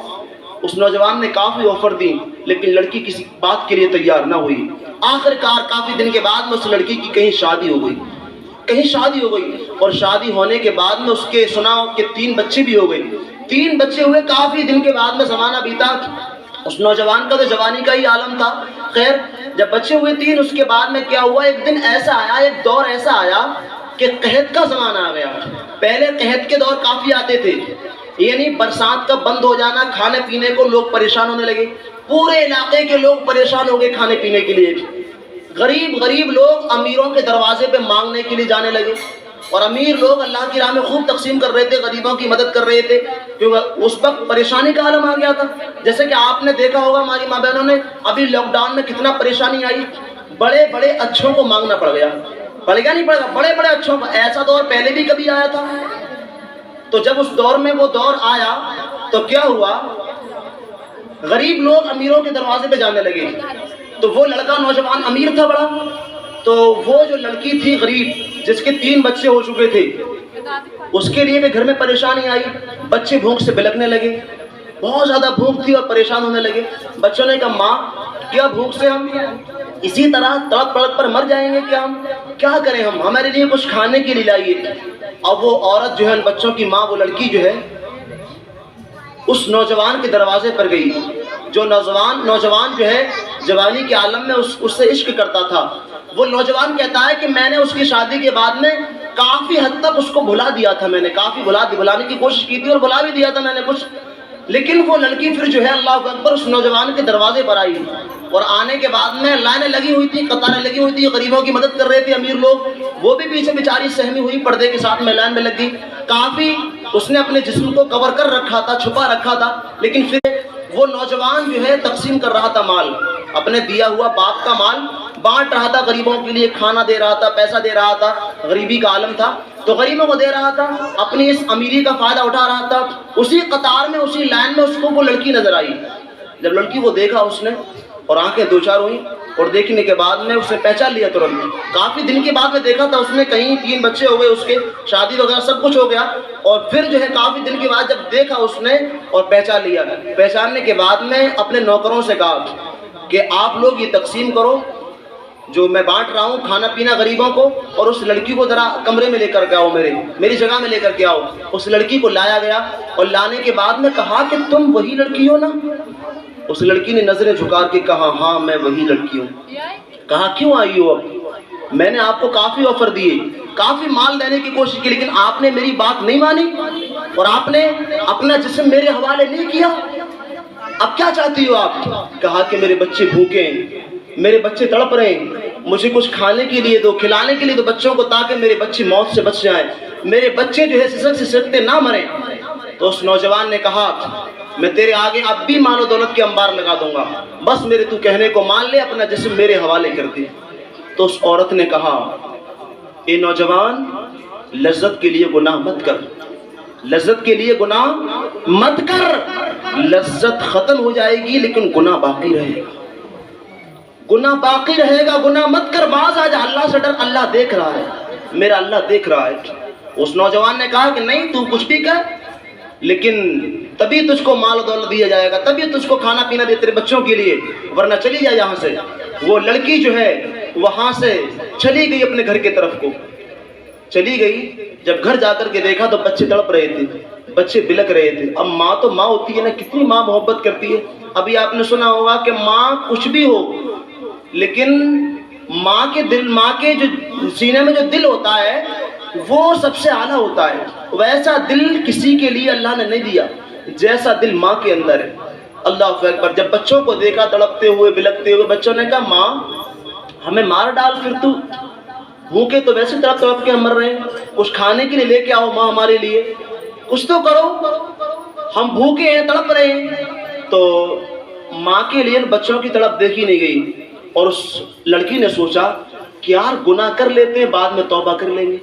اس نوجوان نے کافی آفر دی لیکن لڑکی کسی بات کے لیے تیار نہ ہوئی. آخر کار کافی دن کے بعد میں اس لڑکی کی کہیں شادی ہو گئی، اور شادی ہونے کے بعد میں اس کے سنا کہ 3 بچے بھی ہو گئے. 3 بچے ہوئے. کافی دن کے بعد میں زمانہ بیتا. اس نوجوان کا تو جوانی کا ہی عالم تھا. خیر جب بچے ہوئے 3، اس کے بعد میں کیا ہوا، ایک دن ایسا آیا، ایک دور ایسا آیا کہ قحط کا زمانہ آ گیا. پہلے قحط کے دور کافی آتے تھے، یعنی برسات کا بند ہو جانا، کھانے پینے کو لوگ پریشان ہونے لگے. پورے علاقے کے لوگ پریشان ہو گئے کھانے پینے کے لیے. غریب لوگ امیروں کے دروازے پہ مانگنے کے لیے جانے لگے اور امیر لوگ اللہ کی راہ میں خوب تقسیم کر رہے تھے، غریبوں کی مدد کر رہے تھے، کیونکہ اس وقت پریشانی کا عالم آ گیا تھا. جیسے کہ آپ نے دیکھا ہوگا ہماری ماں بہنوں نے ابھی لاک ڈاؤن میں کتنا پریشانی آئی. بڑے بڑے اچھوں کو مانگنا پڑ گیا، پڑ گیا نہیں پڑ گیا، بڑے بڑے اچھوں کو. ایسا دور پہلے بھی کبھی آیا تھا. تو جب اس دور میں وہ دور آیا تو کیا ہوا، غریب لوگ امیروں کے دروازے پہ جانے لگے. تو وہ لڑکا نوجوان امیر تھا بڑا، تو وہ جو لڑکی تھی غریب جس کے 3 بچے ہو چکے تھے، اس کے لیے بھی گھر میں پریشانی آئی. بچے بھوک سے بلکنے لگے، بہت زیادہ بھوک تھی اور پریشان ہونے لگے. بچوں نے کہا ماں کیا بھوک سے ہم اسی طرح تڑپ تڑپ پر مر جائیں گے، کیا کریں ہم، ہمارے لیے کچھ کھانے کے لیے لائیے. اب وہ عورت جو ہے، بچوں کی ماں، وہ لڑکی جو ہے اس نوجوان کے دروازے پر گئی. جو نوجوان جو ہے جوانی کے عالم میں اس سے عشق کرتا تھا. وہ نوجوان کہتا ہے کہ میں نے اس کی شادی کے بعد میں کافی حد تک اس کو بھلا دیا تھا، میں نے کافی بھلانے کی کوشش کی تھی اور بھلا بھی دیا تھا میں نے کچھ. لیکن وہ لڑکی پھر جو ہے اللہ اکبر اس نوجوان کے دروازے پر آئی اور آنے کے بعد میں لائنیں لگی ہوئی تھی، قطاریں لگی ہوئی تھی، غریبوں کی مدد کر رہے تھے امیر لوگ. وہ بھی پیچھے بیچاری سہمی ہوئی پردے کے ساتھ میں لائن میں لگ گئی. کافی اس نے اپنے جسم کو کور کر رکھا تھا، چھپا رکھا تھا. لیکن پھر وہ نوجوان جو ہے تقسیم کر رہا تھا مال، اپنے دیا ہوا باپ کا مال بانٹ رہا تھا، غریبوں کے لیے کھانا دے رہا تھا، پیسہ دے رہا تھا. غریبی کا عالم تھا تو غریبوں کو دے رہا تھا، اپنی اس امیری کا فائدہ اٹھا رہا تھا. اسی قطار میں، اسی لائن میں اس کو وہ لڑکی نظر آئی. جب لڑکی کو دیکھا اس نے اور آنکھیں 2-4 ہوئیں اور دیکھنے کے بعد میں اس نے پہچان لیا ترنت. کافی دن کے بعد میں دیکھا تھا اس نے، کہیں 3 بچے ہو گئے اس کے، شادی وغیرہ سب کچھ ہو گیا. اور پھر جو ہے کافی دن کے بعد جب دیکھا اس نے اور پہچان لیا. پہچاننے کے بعد میں اپنے نوکروں سے کہا کہ آپ لوگ یہ تقسیم کرو جو میں بانٹ رہا ہوں کھانا پینا غریبوں کو، اور اس لڑکی کو ذرا کمرے میں لے کر کے آؤ، میری جگہ میں لے کر کے آؤ. اس لڑکی کو لایا گیا اور لانے کے بعد میں کہا کہ تم وہی لڑکی ہو نا؟ اس لڑکی نے نظریں جھکا کے کہا ہاں میں وہی لڑکی ہوں. کہا کیوں آئی ہو؟ اب میں نے آپ کو کافی آفر دیے، کافی مال دینے کی کوشش کی، لیکن آپ نے میری بات نہیں مانی اور آپ نے اپنا جسم میرے حوالے نہیں کیا. اب کیا چاہتی ہو آپ؟ کہا کہ میرے بچے بھوکے ہیں، میرے بچے تڑپ رہے ہیں، مجھے کچھ کھانے کے لیے دو، کھلانے کے لیے دو بچوں کو، تاکہ میرے بچے موت سے بچ جائیں. میرے بچے جو ہے سسک سے سکتے نہ مریں. تو اس نوجوان نے کہا میں تیرے آگے اب بھی مال و دولت کے انبار لگا دوں گا, بس میرے تو کہنے کو مان لے, اپنا جسم میرے حوالے کر دے. تو اس عورت نے کہا اے نوجوان, لذت کے لیے گناہ مت کر, لذت کے لیے گناہ مت کر, لذت ختم ہو جائے گی لیکن گناہ باقی رہے گا, گناہ باقی رہے گا, گناہ مت کر. باز آج اللہ سے ڈر, اللہ دیکھ رہا ہے, میرا اللہ دیکھ رہا ہے. اس نوجوان نے کہا کہ نہیں, تو کچھ بھی کر, لیکن تبھی تجھ کو مال و دولت دیا جائے گا, تبھی تجھ کو کھانا پینا دے تیرے بچوں کے لیے, ورنہ چلی جائے یہاں سے. وہ لڑکی جو ہے وہاں سے چلی گئی, اپنے گھر کی طرف کو چلی گئی. جب گھر جا کر کے دیکھا تو بچے تڑپ رہے تھے, بچے بلک رہے تھے. اب ماں تو ماں ہوتی ہے نا, کتنی ماں محبت کرتی ہے. ابھی آپ نے سنا ہوگا کہ ماں کچھ بھی ہو, لیکن ماں کے دل, ماں کے جو سینے میں جو دل ہوتا ہے وہ سب سے اعلیٰ ہوتا ہے. ویسا دل کسی کے لیے اللہ نے نہیں دیا جیسا دل ماں کے اندر ہے. اللہ اکبر. جب بچوں کو دیکھا تڑپتے ہوئے بلکتے ہوئے, بچوں نے کہا ماں ہمیں مار ڈال, پھر تو بھوکے تو ویسے تڑپ تڑپ کے ہم مر رہے ہیں, کچھ کھانے کے لیے لے کے آؤ ماں ہمارے لیے, کچھ تو کرو, ہم بھوکے ہیں تڑپ رہے ہیں. تو ماں کے لیے بچوں کی تڑپ دیکھی نہیں گئی, اور اس لڑکی نے سوچا کہ یار گناہ کر لیتے ہیں, بعد میں توبہ کر لیں گے.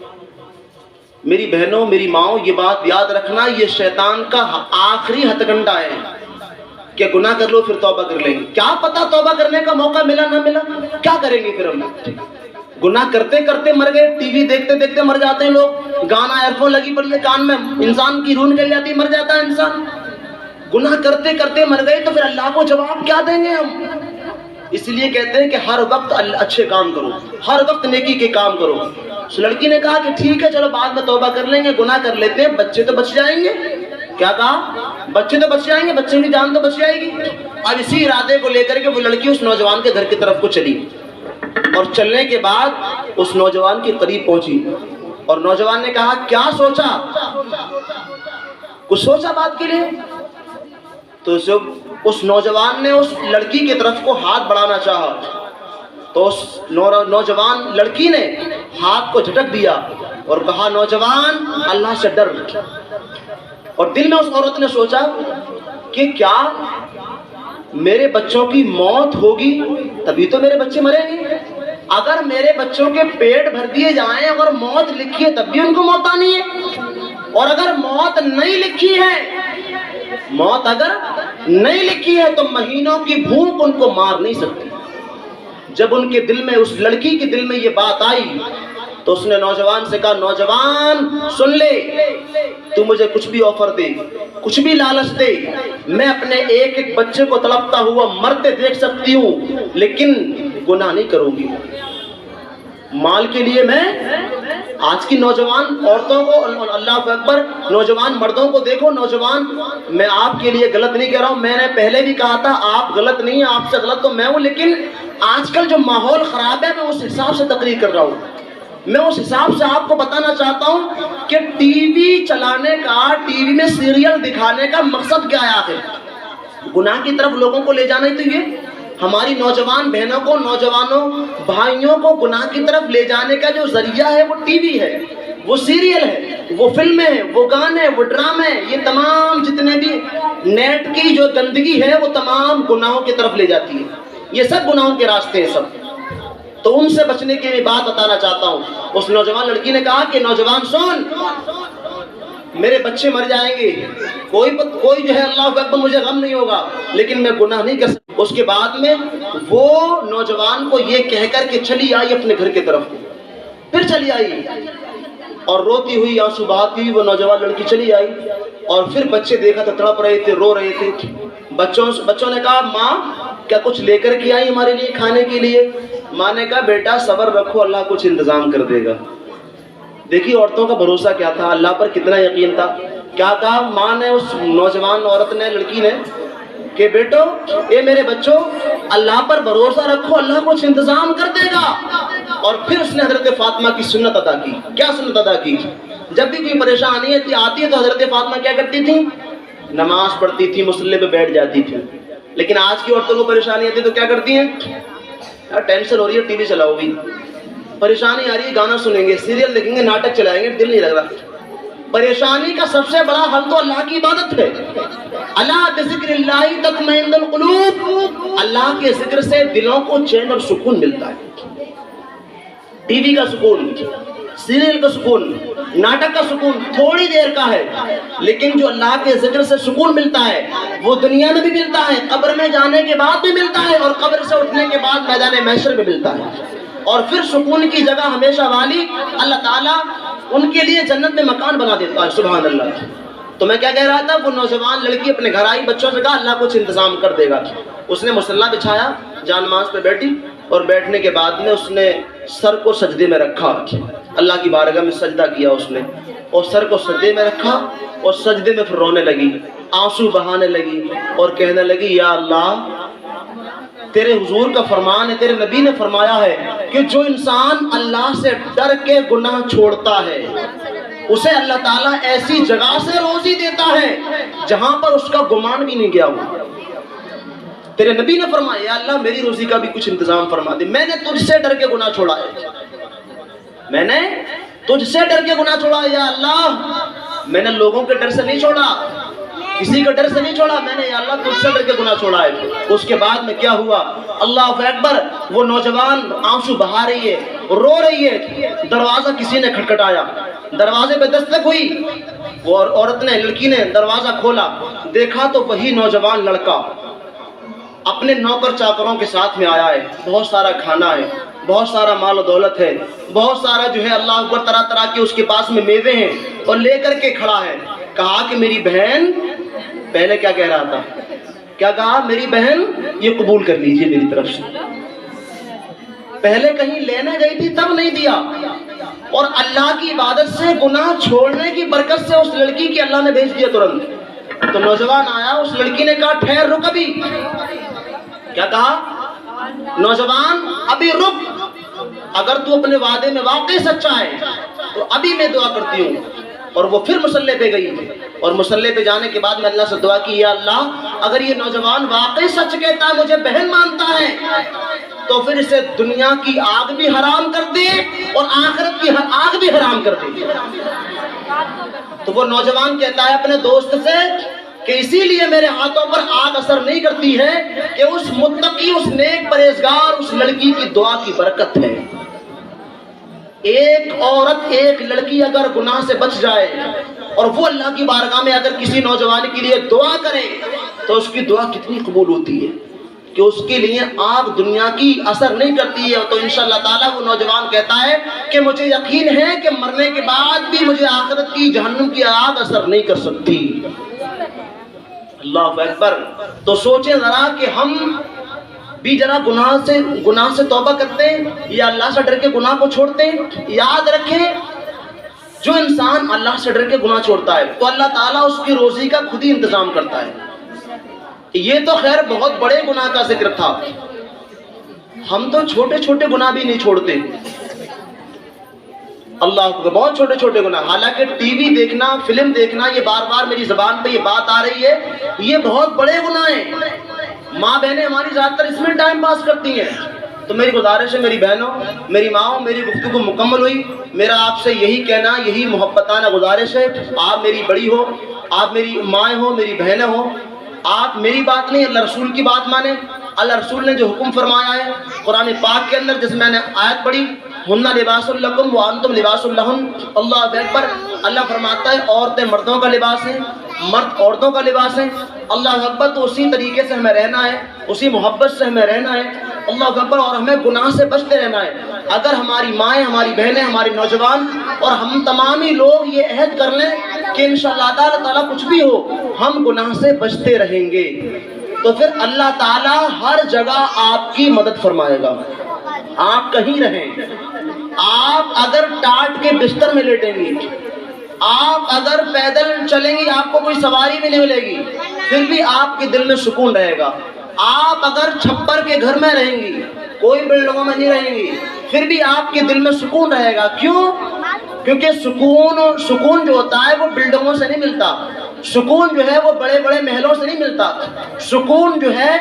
میری بہنوں, میری ماؤں, یہ بات یاد رکھنا, یہ شیطان کا آخری ہتھ کنڈا ہے کہ گناہ کر لو پھر توبہ کر لیں گے. کیا پتا توبہ کرنے کا موقع ملا نہ ملا, کیا کریں گے پھر ہم. گناہ کرتے کرتے مر گئے, ٹی وی دیکھتے دیکھتے مر جاتے ہیں لوگ, گانا ایئر فون لگی پڑی ہے کان میں, انسان کی روح نکل جاتی ہے, مر جاتا ہے انسان. گناہ کرتے کرتے مر گئے تو پھر اللہ کو جواب کیا دیں گے ہم. اس لیے کہتے ہیں کہ ہر وقت اچھے کام کرو, ہر وقت نیکی کے کام کرو. اس لڑکی نے کہا کہ ٹھیک ہے چلو بعد میں توبہ کر لیں گے, گناہ کر لیتے ہیں, بچے تو بچ جائیں گے. کیا کہا, بچے تو بچ جائیں گے, بچے کی جان تو بچ جائے گی. اب اسی ارادے کو لے کر کے وہ لڑکی اس نوجوان کے گھر کی طرف کو چلی, اور چلنے کے بعد اس نوجوان کے قریب پہنچی, اور نوجوان نے کہا کیا سوچا, کچھ سوچا بات کے لیے. تو اس نوجوان نے اس لڑکی کی طرف کو ہاتھ بڑھانا چاہا, تو اس نوجوان لڑکی نے ہاتھ کو جھٹک دیا اور کہا نوجوان اللہ سے ڈر. اور دل میں اس عورت نے سوچا کہ کیا میرے بچوں کی موت ہوگی تبھی تو میرے بچے مریں گے, اگر میرے بچوں کے پیٹ بھر دیے جائیں, اگر موت لکھی ہے تب بھی ان کو موت آنی ہے, اور اگر موت نہیں لکھی ہے, موت اگر نہیں لکھی ہے تو مہینوں کی بھوک ان کو مار نہیں سکتی. جب ان کے دل میں, اس لڑکی کے دل میں یہ بات آئی تو اس نے نوجوان سے کہا نوجوان سن لے, تو مجھے کچھ بھی آفر دے, کچھ بھی لالچ دے, میں اپنے ایک ایک بچے کو تڑپتا ہوا مرتے دیکھ سکتی ہوں, لیکن گناہ نہیں کروں گی. مال کے لیے میں آج کی نوجوان عورتوں کو, اللہ اکبر, نوجوان مردوں کو دیکھو. نوجوان, میں آپ کے لیے غلط نہیں کہہ رہا ہوں, میں نے پہلے بھی کہا تھا آپ غلط نہیں ہیں, آپ سے غلط تو میں ہوں, لیکن آج کل جو ماحول خراب ہے میں اس حساب سے تقریر کر رہا ہوں. میں اس حساب سے آپ کو بتانا چاہتا ہوں کہ ٹی وی چلانے کا, ٹی وی میں سیریل دکھانے کا مقصد کیا ہے آخر, گناہ کی طرف لوگوں کو لے جانا ہی تو یہ. ہماری نوجوان بہنوں کو, نوجوانوں بھائیوں کو گناہ کی طرف لے جانے کا جو ذریعہ ہے وہ ٹی وی ہے, وہ سیریل ہے, وہ فلمیں ہیں, وہ گانے, وہ ڈرامے, یہ تمام جتنے بھی نیٹ کی جو گندگی ہے وہ تمام گناہوں کی طرف لے جاتی ہے. یہ سب گناہوں کے راستے ہیں سب, تو ان سے بچنے کی بات بتانا چاہتا ہوں. اس نوجوان لڑکی نے کہا کہ نوجوان سن, میرے بچے مر جائیں گے, کوئی جو ہے اللہ اکبر مجھے غم نہیں ہوگا, لیکن میں گناہ نہیں کر سکتا. اس کے بعد میں وہ نوجوان کو یہ کہہ کر کے چلی آئی اپنے گھر کی طرف, پھر چلی آئی اور روتی ہوئی, آنسو بہاتی ہوئی وہ نوجوان لڑکی چلی آئی. اور پھر بچے دیکھا تو تڑپ رہے تھے, رو رہے تھے. بچوں نے کہا ماں کیا کچھ لے کر کے آئی ہمارے لیے کھانے کے لیے. ماں نے کہا بیٹا صبر رکھو, اللہ کچھ انتظام کر دے گا. دیکھیے عورتوں کا بھروسہ کیا تھا, اللہ پر کتنا یقین تھا. کیا کہا ماں نے, اس نوجوان عورت نے, لڑکی نے, کہ بیٹو اے میرے بچوں اللہ پر بھروسہ رکھو, اللہ کچھ انتظام کر دے گا. اور پھر اس نے حضرت فاطمہ کی سنت ادا کی. کیا سنت ادا کی؟ جب بھی کوئی پریشانی آتی ہے تو حضرت فاطمہ کیا کرتی تھی, نماز پڑھتی تھی, مصلی پہ بیٹھ جاتی تھی. لیکن آج کی عورتوں کو پریشانی آتی ہے تو کیا کرتی ہیں, ٹینشن ہو رہی ہے ٹی وی چلاؤ گی, پریشانی آ رہی ہے، گانا سنیں گے، سیریل دیکھیں گے، ناٹک چلائیں گے، دل نہیں لگ رہا۔ پریشانی کا سب سے بڑا حل تو اللہ کی عبادت ہے۔ اللہ بذکر اللہ تطمئن القلوب، اللہ کے ذکر سے دلوں کو چین اور سکون ملتا ہے۔ ٹی وی کا سکون، سیریل کا سکون، ناٹک کا سکون تھوڑی دیر کا ہے، لیکن جو اللہ کے ذکر سے سکون ملتا ہے وہ دنیا میں بھی ملتا ہے، قبر میں جانے کے بعد بھی ملتا ہے، اور قبر سے اٹھنے کے بعد میدان محشر میں ملتا ہے۔ اور پھر سکون کی جگہ ہمیشہ والی اللہ تعالیٰ ان کے لیے جنت میں مکان بنا دیتا ہے۔ سبحان اللہ۔ تو میں کیا کہہ رہا تھا، وہ نوجوان لڑکی اپنے گھر آئی، بچوں سے کہا اللہ کچھ انتظام کر دے گا۔ اس نے مصلی بچھایا، جان نماز پہ بیٹھی، اور بیٹھنے کے بعد میں اس نے سر کو سجدے میں رکھا، اللہ کی بارگاہ میں سجدہ کیا اس نے، اور سر کو سجدے میں رکھا، اور سجدے میں پھر رونے لگی، آنسو بہانے لگی، اور کہنے لگی یا اللہ تیرے حضور کا فرمان ہے، تیرے نبی نے فرمایا ہے کہ جو انسان اللہ سے ڈر کے گناہ چھوڑتا ہے اسے اللہ تعالیٰ ایسی جگہ سے روزی دیتا ہے جہاں پر اس کا گمان بھی نہیں گیا ہوا۔ تیرے نبی نے فرمایا یا اللہ میری روزی کا بھی کچھ انتظام فرما دے، میں نے تجھ سے ڈر کے گناہ چھوڑا ہے، میں نے تجھ سے ڈر کے گناہ چھوڑا ہے یا اللہ، میں نے لوگوں کے ڈر سے نہیں چھوڑا، کسی کے ڈر سے نہیں چھوڑا، میں نے یا اللہ تجھ سے ڈر کے گناہ چھوڑا ہے۔ اس کے بعد میں کیا ہوا، اللہ اکبر، وہ نوجوان آنسو بہا رہی ہے، رو رہی ہے، دروازہ کسی نے کھٹکھٹایا، دروازے پہ دستک ہوئی، اور عورت نے، لڑکی نے دروازہ کھولا، دیکھا تو وہی نوجوان لڑکا اپنے نوکر چاکروں کے ساتھ میں آیا ہے، بہت سارا کھانا ہے، بہت سارا مال و دولت ہے، بہت سارا جو ہے اللہ اکبر طرح طرح کے اس کے پاس میں میوے ہیں، اور لے کر کے کھڑا ہے۔ کہا کہ میری بہن، پہلے کیا کہہ رہا تھا، کیا کہا، میری بہن یہ قبول کر لیجئے میری طرف سے۔ پہلے کہیں لینے گئی تھی تب نہیں دیا، اور اللہ کی عبادت سے گناہ چھوڑنے کی برکت سے اس لڑکی کی اللہ نے بھیج دیا ترنت۔ تو نوجوان آیا، اس لڑکی نے کہا ٹھہر، رک ابھی، کیا کہا، نوجوان ابھی رک، اگر تو اپنے وعدے میں واقعی سچا ہے تو ابھی میں دعا کرتی ہوں۔ اور وہ پھر مصلی پہ گئی، اور مصلی پہ جانے کے بعد میں اللہ سے دعا کی یا اللہ اگر یہ نوجوان واقعی سچ کہتا ہے، مجھے بہن مانتا ہے، تو پھر اسے دنیا کی آگ بھی حرام کر دے اور آخرت کی آگ بھی حرام کر دے۔ تو وہ نوجوان کہتا ہے اپنے دوست سے کہ اسی لیے میرے ہاتھوں پر آگ اثر نہیں کرتی ہے کہ اس متقی، اس نیک پرہیزگار، اس لڑکی کی دعا کی برکت ہے۔ ایک عورت، ایک لڑکی اگر گناہ سے بچ جائے اور وہ اللہ کی بارگاہ میں اگر کسی نوجوان کے لیے دعا کرے تو اس کی دعا کتنی قبول ہوتی ہے کہ اس کے لیے آگ دنیا کی اثر نہیں کرتی ہے۔ تو انشاءاللہ تعالیٰ وہ نوجوان کہتا ہے کہ مجھے یقین ہے کہ مرنے کے بعد بھی مجھے آخرت کی، جہنم کی آگ اثر نہیں کر سکتی۔ اللہ اکبر۔ تو سوچیں ذرا کہ ہم بھی ذرا گناہ سے توبہ کرتے ہیں یا اللہ سے ڈر کے گناہ کو چھوڑتے ہیں۔ یاد رکھیں جو انسان اللہ سے ڈر کے گناہ چھوڑتا ہے تو اللہ تعالیٰ اس کی روزی کا خود ہی انتظام کرتا ہے۔ یہ تو خیر بہت بڑے گناہ کا ذکر تھا، ہم تو چھوٹے چھوٹے گناہ بھی نہیں چھوڑتے۔ اللہ کو بہت چھوٹے چھوٹے گناہ، حالانکہ ٹی وی دیکھنا، فلم دیکھنا، یہ بار بار میری زبان پہ یہ بات آ رہی ہے، یہ بہت بڑے گناہ ہیں۔ ماں بہنیں ہماری زیادہ تر اس میں ٹائم پاس کرتی ہیں۔ تو میری گزارش ہے میری بہنوں، میری ماؤں، میری گفتگو مکمل ہوئی، میرا آپ سے یہی کہنا، یہی محبتانہ گزارش ہے، آپ میری بڑی ہو، آپ میری مائیں ہو، میری بہنیں ہو، آپ میری بات نہیں اللہ رسول کی بات مانیں۔ اللہ رسول نے جو حکم فرمایا ہے قرآن پاک کے اندر، جس میں نے آیت پڑھی ہن لباس لکم وانتم لباس لہن، اللہ اکبر، اللہ فرماتا ہے عورتیں مردوں کا لباس ہیں، مرد عورتوں کا لباس ہیں۔ اللہ اکبر۔ تو اسی طریقے سے ہمیں رہنا ہے، اسی محبت سے ہمیں رہنا ہے، اللہ اکبر، اور ہمیں گناہ سے بچتے رہنا ہے۔ اگر ہماری مائیں، ہماری بہنیں، ہمارے نوجوان اور ہم تمامی لوگ یہ عہد کر لیں کہ انشاءاللہ تعالیٰ کچھ بھی ہو ہم گناہ سے بچتے رہیں گے، تو پھر اللہ تعالیٰ ہر جگہ آپ کی مدد فرمائے گا۔ آپ کہیں رہیں، آپ اگر ٹاٹ کے بستر میں لیٹیں گی، آپ اگر پیدل چلیں گی، آپ کو کوئی سواری بھی نہیں ملے گی، پھر بھی آپ کے دل میں سکون رہے گا۔ آپ اگر چھپر کے گھر میں رہیں گی، کوئی بلڈنگوں میں نہیں رہیں گی، پھر بھی آپ کے دل میں سکون رہے گا۔ کیوں؟ کیونکہ سکون جو ہوتا ہے وہ بلڈنگوں سے نہیں ملتا، سکون جو ہے وہ بڑے بڑے محلوں سے نہیں ملتا، سکون جو ہے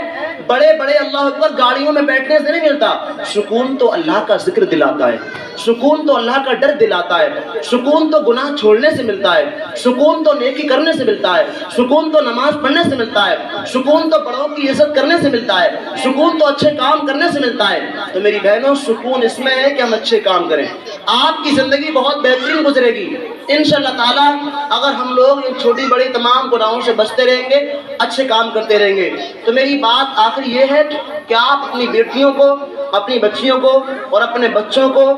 بڑے بڑے اللہ اکبر گاڑیوں میں بیٹھنے سے نہیں ملتا، سکون تو اللہ کا ذکر دلاتا ہے، سکون تو اللہ کا ڈر دلاتا ہے، سکون تو گناہ چھوڑنے سے ملتا ہے، سکون تو نیکی کرنے سے ملتا ہے، سکون تو نماز پڑھنے سے ملتا ہے، سکون تو بڑوں کی عزت کرنے سے ملتا ہے، سکون تو اچھے کام کرنے سے ملتا ہے۔ تو میری بہنوں، سکون اس میں ہے کہ ہم اچھے کام کریں، آپ کی زندگی بہت بہترین گزرے گی انشاءاللہ تعالیٰ اگر ہم لوگ ان چھوٹی بڑی تمام گناہوں سے بچتے رہیں گے، اچھے کام کرتے رہیں گے۔ تو میری بات آخر یہ ہے کہ آپ اپنی بیٹیوں کو، اپنی بچیوں کو اور اپنے بچوں کو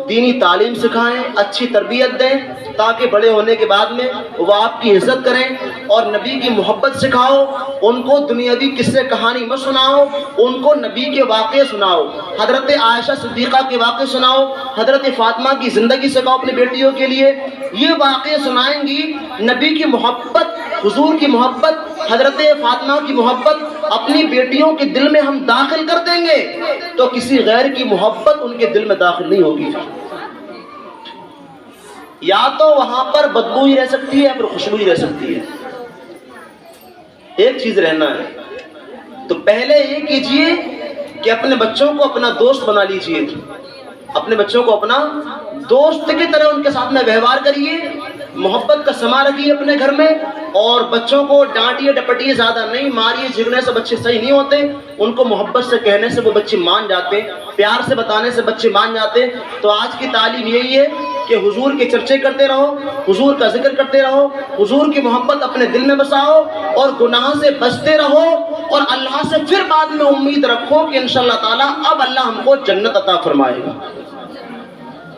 دینی تعلیم سکھائیں، اچھی تربیت دیں، تاکہ بڑے ہونے کے بعد میں وہ آپ کی عزت کریں، اور نبی کی محبت سکھاؤ، ان کو دنیاوی قصے کہانی مت سناؤ، ان کو نبی کے واقعے سناؤ، حضرت عائشہ صدیقہ کے واقعے سناؤ، حضرت فاطمہ کی زندگی سکھاؤ اپنی بیٹیوں کے لیے۔ یہ واقعے سنائیں گی، نبی کی محبت، حضور کی محبت، حضرت فاطمہ کی محبت اپنی بیٹیوں کے دل میں ہم داخل کر دیں گے تو کسی غیر کی محبت ان کے دل میں داخل نہیں ہوگی۔ یا تو وہاں پر بدبو ہی رہ سکتی ہے یا پھر خوشبو ہی رہ سکتی ہے، ایک چیز رہنا ہے۔ تو پہلے یہ کیجئے کہ اپنے بچوں کو اپنا دوست بنا لیجئے، اپنے بچوں کو اپنا دوست کی طرح ان کے ساتھ میں ویوہار کریے، محبت کا سما رکھیے اپنے گھر میں، اور بچوں کو ڈانٹیے ڈپٹیے زیادہ نہیں، ماریے جھگڑنے سے بچے صحیح نہیں ہوتے، ان کو محبت سے کہنے سے وہ بچے مان جاتے، پیار سے بتانے سے بچے مان جاتے۔ تو آج کی تعلیم یہی ہے کہ حضور کے چرچے کرتے رہو، حضور کا ذکر کرتے رہو، حضور کی محبت اپنے دل میں بساؤ، اور گناہ سے بچتے رہو، اور اللہ سے پھر بعد میں امید رکھو کہ انشاءاللہ تعالیٰ اب اللہ ہم کو جنت عطا فرمائے گا۔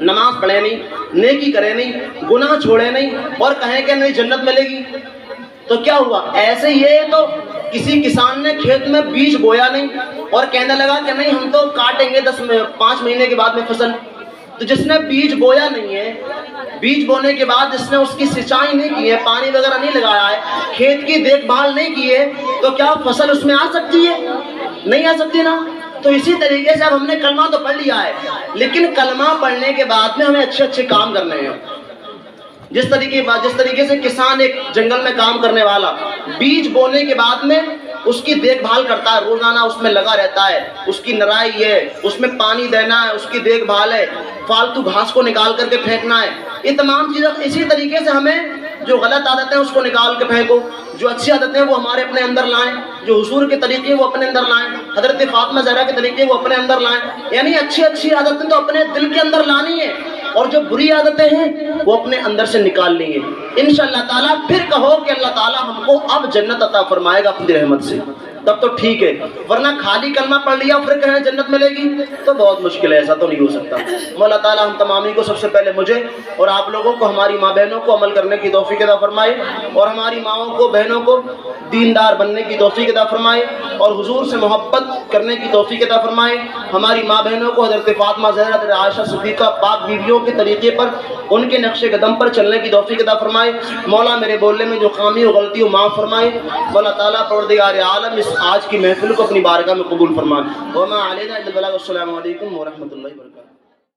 نماز پڑھے نہیں، نیکی کرے نہیں، گناہ چھوڑے نہیں، اور کہیں کہ نہیں جنت ملے گی، تو کیا ہوا؟ ایسے ہی ہے تو کسی کسان نے کھیت میں بیج بویا نہیں اور کہنے لگا کہ نہیں ہم تو کاٹیں گے 5 مہینے کے بعد میں فصل۔ تو جس نے بیج بویا نہیں ہے، بیج بونے کے بعد جس نے اس کی سینچائی نہیں کی ہے، پانی وغیرہ نہیں لگایا ہے، کھیت کی دیکھ بھال نہیں کی ہے، تو کیا فصل اس میں آ سکتی ہے؟ نہیں آ سکتی نا۔ تو اسی طریقے سے اب ہم نے کلمہ تو پڑھ لیا ہے، لیکن کلمہ پڑھنے کے بعد میں ہمیں اچھے اچھے کام کرنے ہیں۔ جس طریقے سے کسان ایک جنگل میں کام کرنے والا بیج بونے کے بعد میں اس کی دیکھ بھال کرتا ہے، روزانہ اس میں لگا رہتا ہے، اس کی نرائی ہے، اس میں پانی دینا ہے، اس کی دیکھ بھال ہے، فالتو گھاس کو نکال کر کے پھینکنا ہے، یہ تمام چیزیں۔ اسی طریقے سے ہمیں جو غلط عادتیں ہیں اس کو نکال کے پھینکو، جو اچھی عادتیں ہیں وہ ہمارے اپنے اندر لائیں، جو حضور کے طریقے وہ اپنے اندر لائیں، حضرت فاطمہ زہرا کے طریقے وہ اپنے اندر لائیں۔ یعنی اچھی عادتیں تو اپنے دل کے اندر لانی ہے، اور جو بری عادتیں ہیں وہ اپنے اندر سے نکال لیں گے انشاءاللہ تعالیٰ۔ پھر کہو کہ اللہ تعالیٰ ہم کو اب جنت عطا فرمائے گا اپنی رحمت سے، تب تو ٹھیک ہے، ورنہ خالی کلمہ پڑھ لیا پھر کہیں جنت ملے گی تو بہت مشکل ہے، ایسا تو نہیں ہو سکتا۔ مولا تعالیٰ ہم تمامی کو، سب سے پہلے مجھے اور آپ لوگوں کو، ہماری ماں بہنوں کو عمل کرنے کی توفیق عطا فرمائے، اور ہماری ماؤں کو، بہنوں کو دیندار بننے کی توفیق عطا فرمائے، اور حضور سے محبت کرنے کی توفیق عطا فرمائے۔ ہماری ماں بہنوں کو حضرت فاطمہ زہرا، حضرت عائشہ صدیقہ پاک بیویوں کے طریقے پر، ان کے نقش قدم پر چلنے کی توفیق عطا فرمائے۔ مولا میرے بولنے میں جو خامی و غلطی ہو معاف فرمائے۔ مولا تعالیٰ پروردگار عالم اس آج کی محفل کو اپنی بارگاہ میں قبول فرمائے۔ وما علینا الا البلاغ۔ السلام علیکم ورحمۃ اللہ وبرکاتہ۔